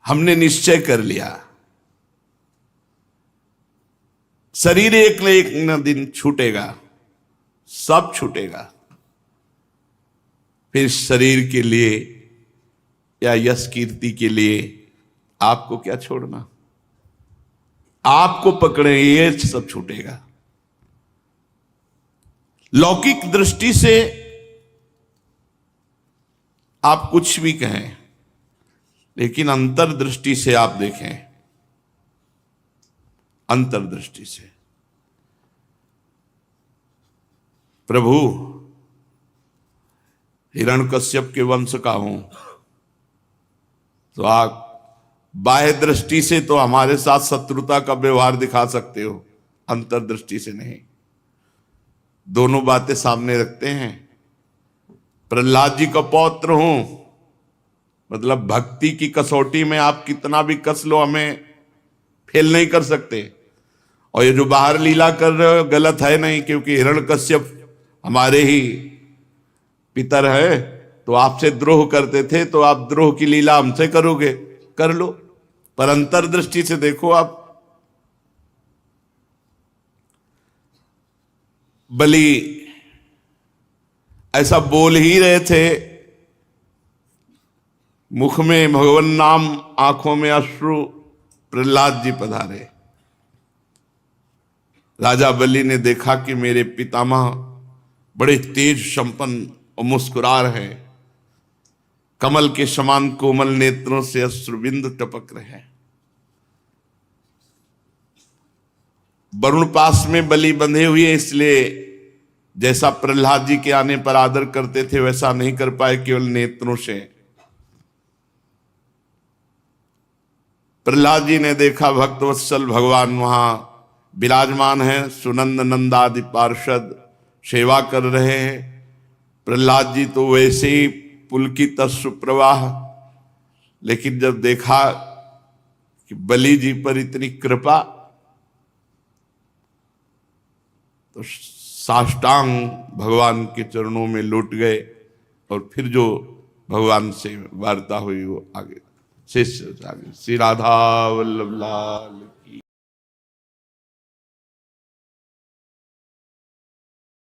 हमने निश्चय कर लिया, शरीर एक न एक न दिन छूटेगा, सब छूटेगा। फिर शरीर के लिए या यश कीर्ति के लिए आपको क्या छोड़ना? आपको पकड़े ये सब छूटेगा। लौकिक दृष्टि से आप कुछ भी कहें, लेकिन अंतर्दृष्टि से आप देखें, अंतर्दृष्टि से प्रभु हिरण्यकश्यप के वंश का हूं, तो बाह्य दृष्टि से तो हमारे साथ शत्रुता का व्यवहार दिखा सकते हो, अंतर्दृष्टि से नहीं। दोनों बातें सामने रखते हैं। प्रहलाद जी का पौत्र हूं, मतलब भक्ति की कसौटी में आप कितना भी कस लो, हमें फेल नहीं कर सकते। और ये जो बाहर लीला कर रहे हो गलत है नहीं, क्योंकि हिरण्यकश्यप हमारे ही पितर है, तो आपसे द्रोह करते थे, तो आप द्रोह की लीला हमसे करोगे, कर लो, पर अंतर्दृष्टि से देखो आप। बलि ऐसा बोल ही रहे थे, मुख में भगवान नाम, आंखों में अश्रु, प्रहलाद जी पधारे। राजा बलि ने देखा कि मेरे पितामह बड़े तेज संपन्न और मुस्कुरा रहे हैं, कमल के समान कोमल नेत्रों से अश्रुबिंदु टपक रहे हैं। वरुण पास में बलि बंधे हुए, इसलिए जैसा प्रहलाद जी के आने पर आदर करते थे वैसा नहीं कर पाए, केवल नेत्रों से। प्रहलाद जी ने देखा भक्तवत्सल भगवान वहां विराजमान है, सुनंद नंदादि पार्षद सेवा कर रहे हैं। प्रहलाद जी तो वैसे ही पुलकित अश्रु प्रवाह, लेकिन जब देखा कि बलि जी पर इतनी कृपा, तो साष्टांग भगवान के चरणों में लौट गए। और फिर जो भगवान से वार्ता हुई वो आगे शिष्य आगे। श्री राधा वल्लभ लाल।